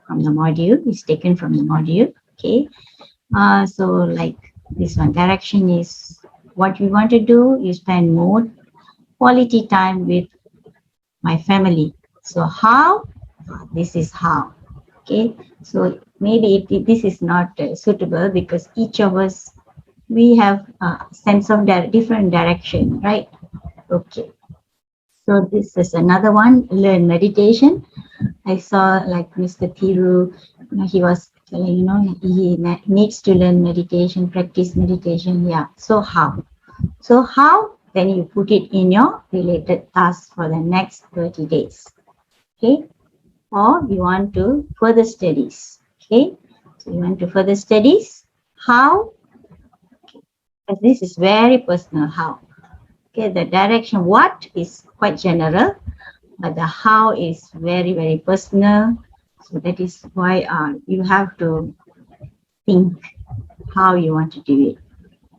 from the module. It's taken from the module. Okay, so like this one, direction is what we want to do. You spend more quality time with my family. So how? This is how. Okay, so maybe this is not suitable because each of us, we have a sense of different direction, right? Okay, so this is another one, learn meditation. I saw like Mr. Thiru, he was telling, he needs to learn meditation, practice meditation. Yeah, so how? So how? Then you put it in your related tasks for the next 30 days. Okay, or you want to further studies. Okay, so you want to further studies. How? Because this is very personal. How? Okay, the direction what is quite general, but the how is very, very personal. So that is why you have to think how you want to do it.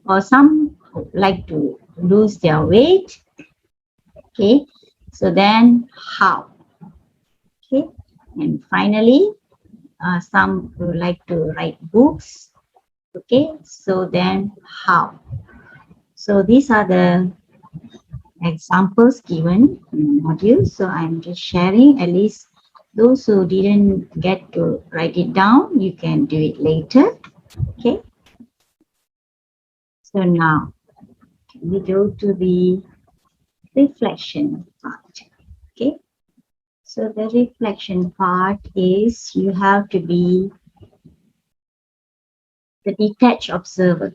Or some like to lose their weight. Okay, so then how? Okay, and finally, some would like to write books. Okay, so then how? So these are the examples given in the module. So I'm just sharing, at least those who didn't get to write it down, you can do it later. Okay. So now we go to the reflection part. Okay. So the reflection part is you have to be the detached observer.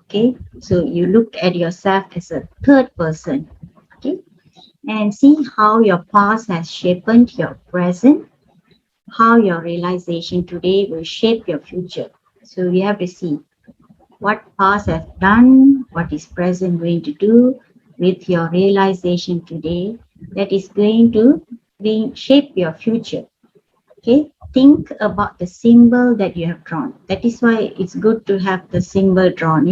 Okay. So you look at yourself as a third person. Okay. And see how your past has shaped your present, how your realization today will shape your future. So we have to see what past has done, what is present going to do with your realization today that is going to shape your future. Okay, think about the symbol that you have drawn. That is why it's good to have the symbol drawn,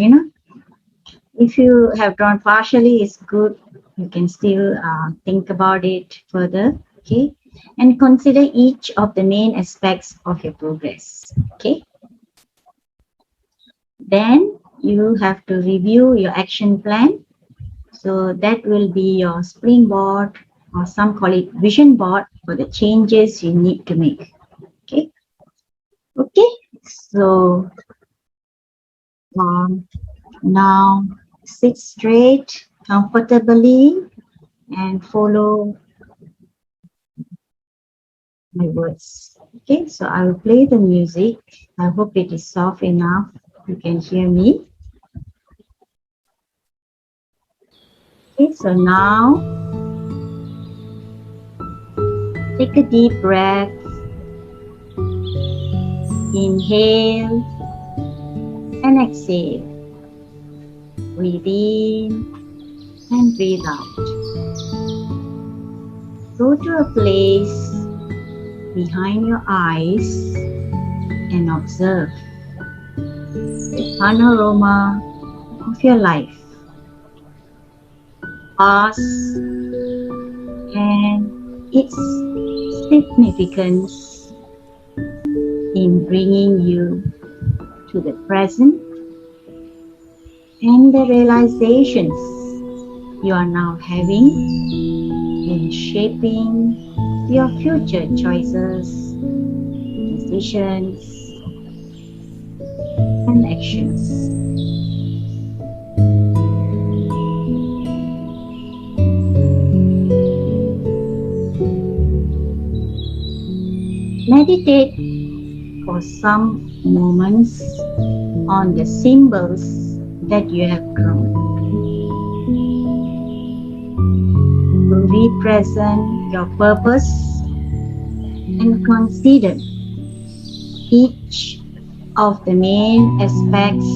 If you have drawn partially, it's good. You can still think about it further, okay? And consider each of the main aspects of your progress, okay? Then you have to review your action plan. So that will be your springboard, or some call it vision board, for the changes you need to make, okay? Okay, so now sit straight, comfortably, and follow my words. Okay, so I will play the music. I hope it is soft enough. You can hear me. Okay, so now take a deep breath. Inhale and exhale. Breathe in and breathe out. Go to a place behind your eyes and observe the panorama of your life, past and its significance in bringing you to the present, and the realizations you are now having in shaping your future choices, decisions, and actions. Meditate for some moments on the symbols that you have drawn. To represent your purpose and consider each of the main aspects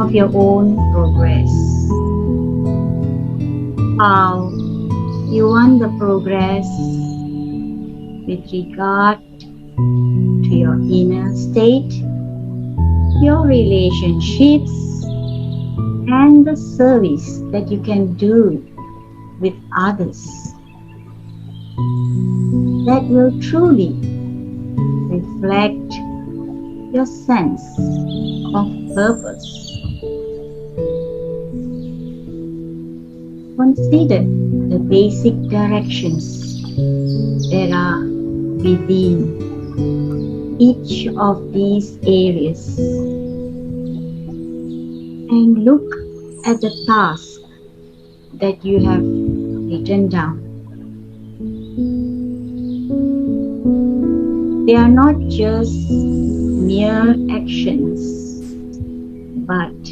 of your own progress. How you want the progress with regard to your inner state, your relationships, and the service that you can do with others that will truly reflect your sense of purpose. Consider the basic directions that are within each of these areas and look at the task that you have written down. They are not just mere actions, but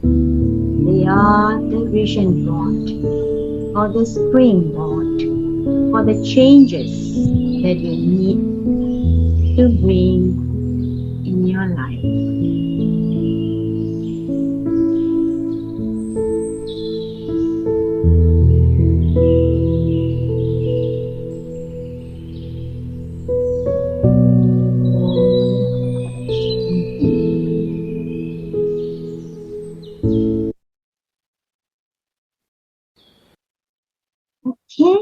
they are the vision board or the springboard for the changes that you need to bring in your life. Okay.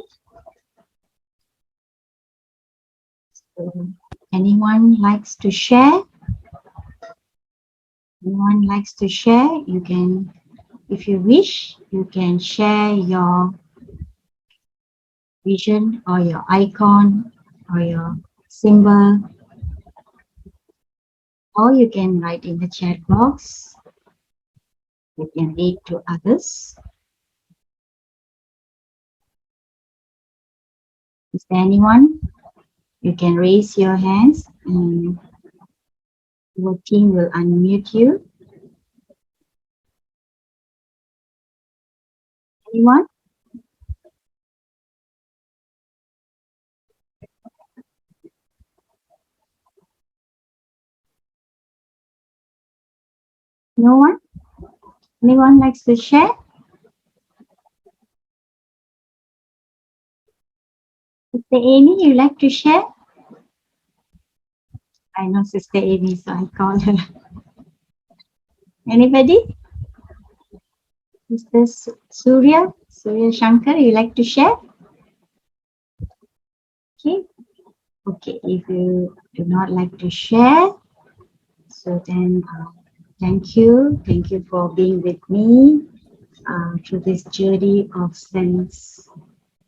So, anyone likes to share? Anyone likes to share? You can, if you wish, you can share your vision or your icon or your symbol, or you can write in the chat box. You can read to others. Is there anyone? You can raise your hands and your team will unmute you. Anyone? No one? Anyone likes to share? Sister Amy, you like to share? I know Sister Amy, so I call her. Anybody? Mr. Surya Shankar, you like to share? Okay. Okay, if you do not like to share, so then thank you. Thank you for being with me through this journey of sense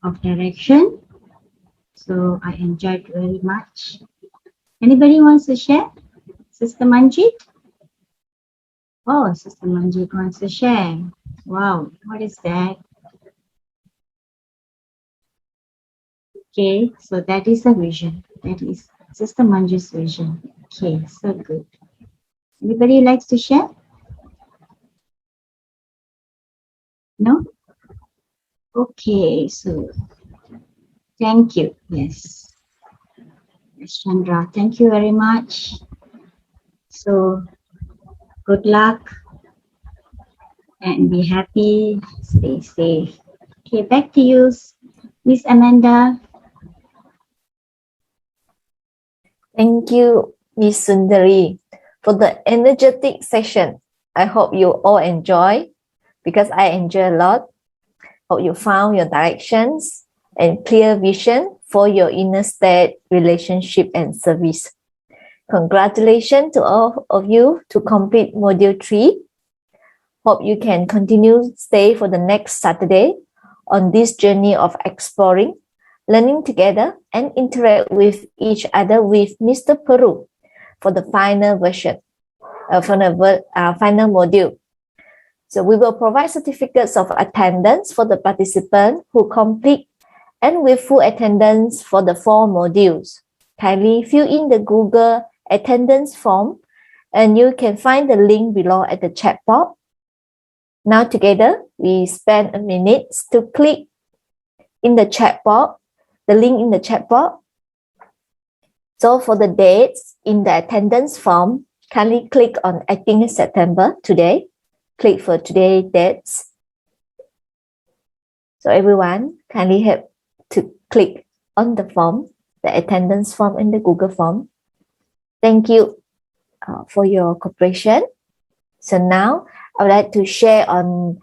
of direction. So I enjoyed very much. Anybody wants to share? Sister Manjit? Oh, Sister Manjit wants to share. Wow, what is that? Okay, so that is a vision. That is Sister Manjit's vision. Okay, so good. Anybody likes to share? No? Okay, so thank you. Yes. Yes, Chandra, thank you very much. So good luck and be happy, stay safe. Okay, back to you, Miss Amanda. Thank you, Miss Sundari, for the energetic session. I hope you all enjoy, because I enjoy a lot. Hope you found your directions and clear vision for your inner state, relationship, and service. Congratulations to all of you to complete Module 3. Hope you can continue stay for the next Saturday on this journey of exploring, learning together, and interact with each other with Mr. Peru for the final version, for the final module. So we will provide certificates of attendance for the participant who complete and with full attendance for the 4 modules. Kindly fill in the Google attendance form and you can find the link below at the chat box. Now together, we spend a minute to click in the chat box, the link in the chat box. So for the dates in the attendance form, kindly click on 18th September today. Click for today's dates. So everyone, kindly have to click on the form, the attendance form in the Google form. Thank you for your cooperation. So now I would like to share on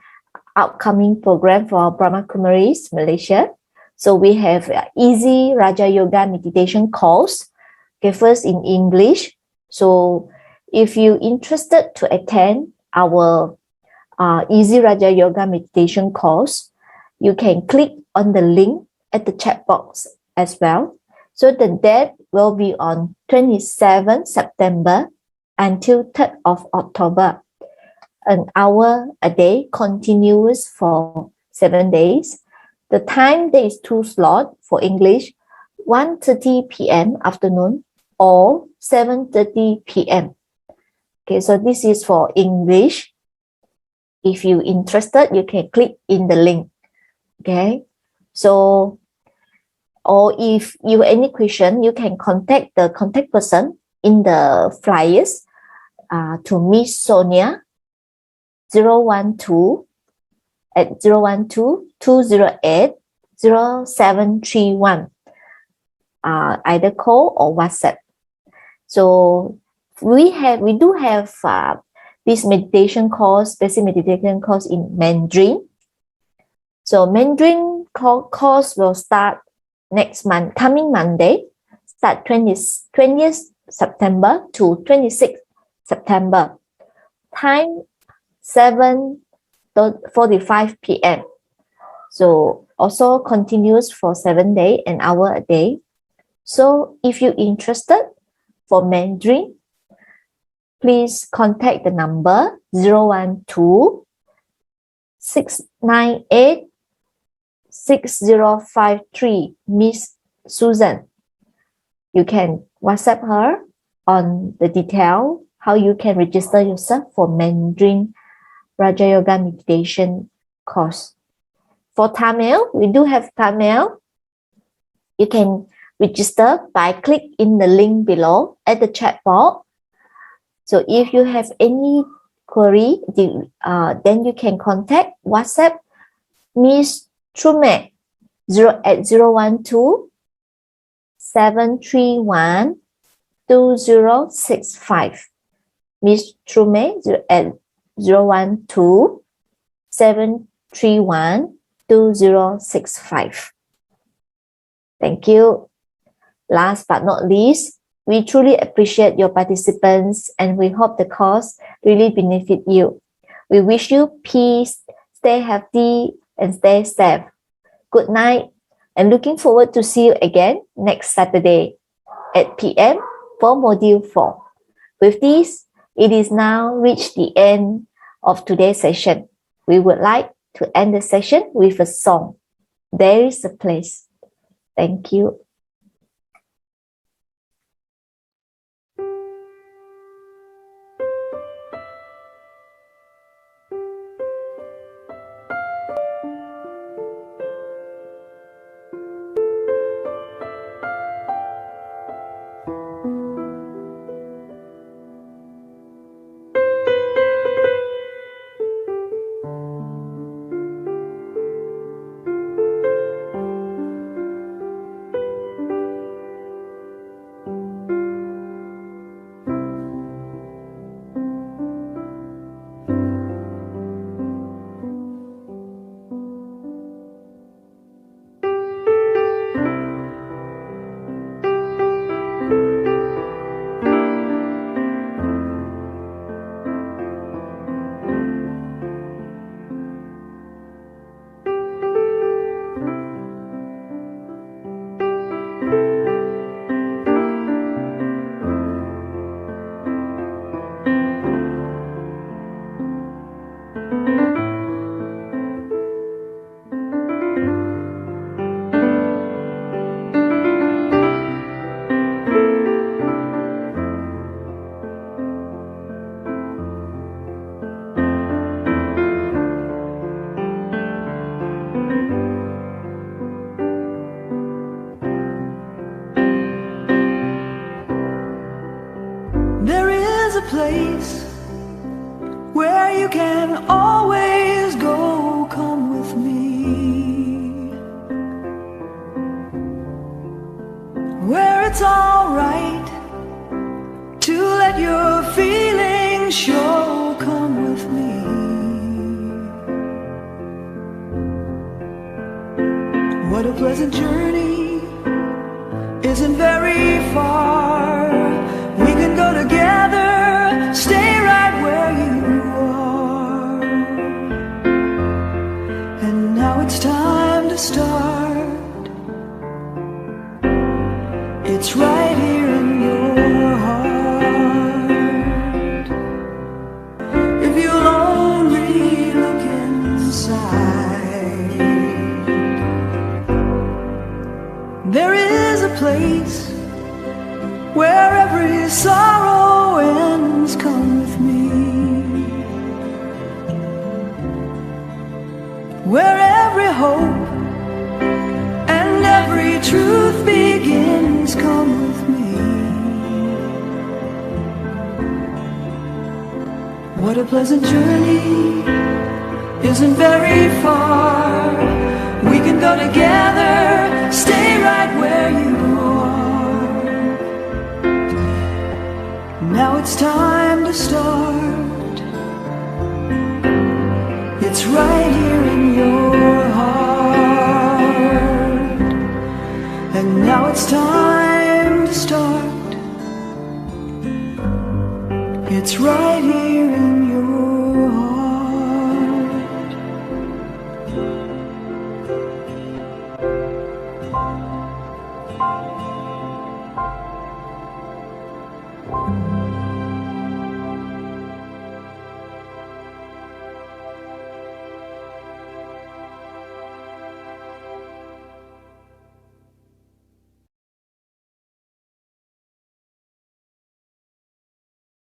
upcoming program for Brahma Kumaris Malaysia. So we have Easy Raja Yoga meditation course. Okay, first in English. So if you're interested to attend our Easy Raja Yoga meditation course, you can click on the link at the chat box as well. So the date will be on 27th September until 3rd of October. An hour a day, continuous for 7 days. The time there is 2 slots for English, 1:30 p.m. afternoon or 7:30 p.m. Okay, so this is for English. If you're interested, you can click in the link. Okay, so or if you have any question, you can contact the contact person in the flyers to Miss Sonia 012 at 012-208-0731. Either call or WhatsApp. So we do have this meditation course, basic meditation course in Mandarin. So Mandarin course will start next month, coming Monday, start 20th September to 26th September. Time 7:45 p.m. So also continues for 7 days, an hour a day. So if you're interested for Mandarin, please contact the number 012-698-6053, Miss Susan. You can WhatsApp her on the detail how you can register yourself for Mandarin Raja Yoga meditation course. For Tamil, we do have Tamil. You can register by click in the link below at the chat box. So if you have any query, then you can contact WhatsApp Miss Trume 08012-731-2065. Miss Trume at 012-731-2065. Thank you. Last but not least, we truly appreciate your participants and we hope the course really benefit you. We wish you peace, stay healthy, and stay safe. Good night, and looking forward to see you again next Saturday at p.m. for Module 4. With this, it is now reached the end of today's session. We would like to end the session with a song. There is a place. Thank you. place where you can always go. Come with me, where it's alright to let your feelings show. Come with me. What a pleasant journey, isn't very far. We can go together, stay right where you are. And now it's time to start. It's right here in your heart. If you'll only look inside, there is a place where every sorrow ends. Come with me, where every hope and every truth begins. Come with me. What a pleasant journey, isn't very far. We can go together, stay right where you are. Now it's time to start. It's right here in your heart. And now it's time to start. It's right here.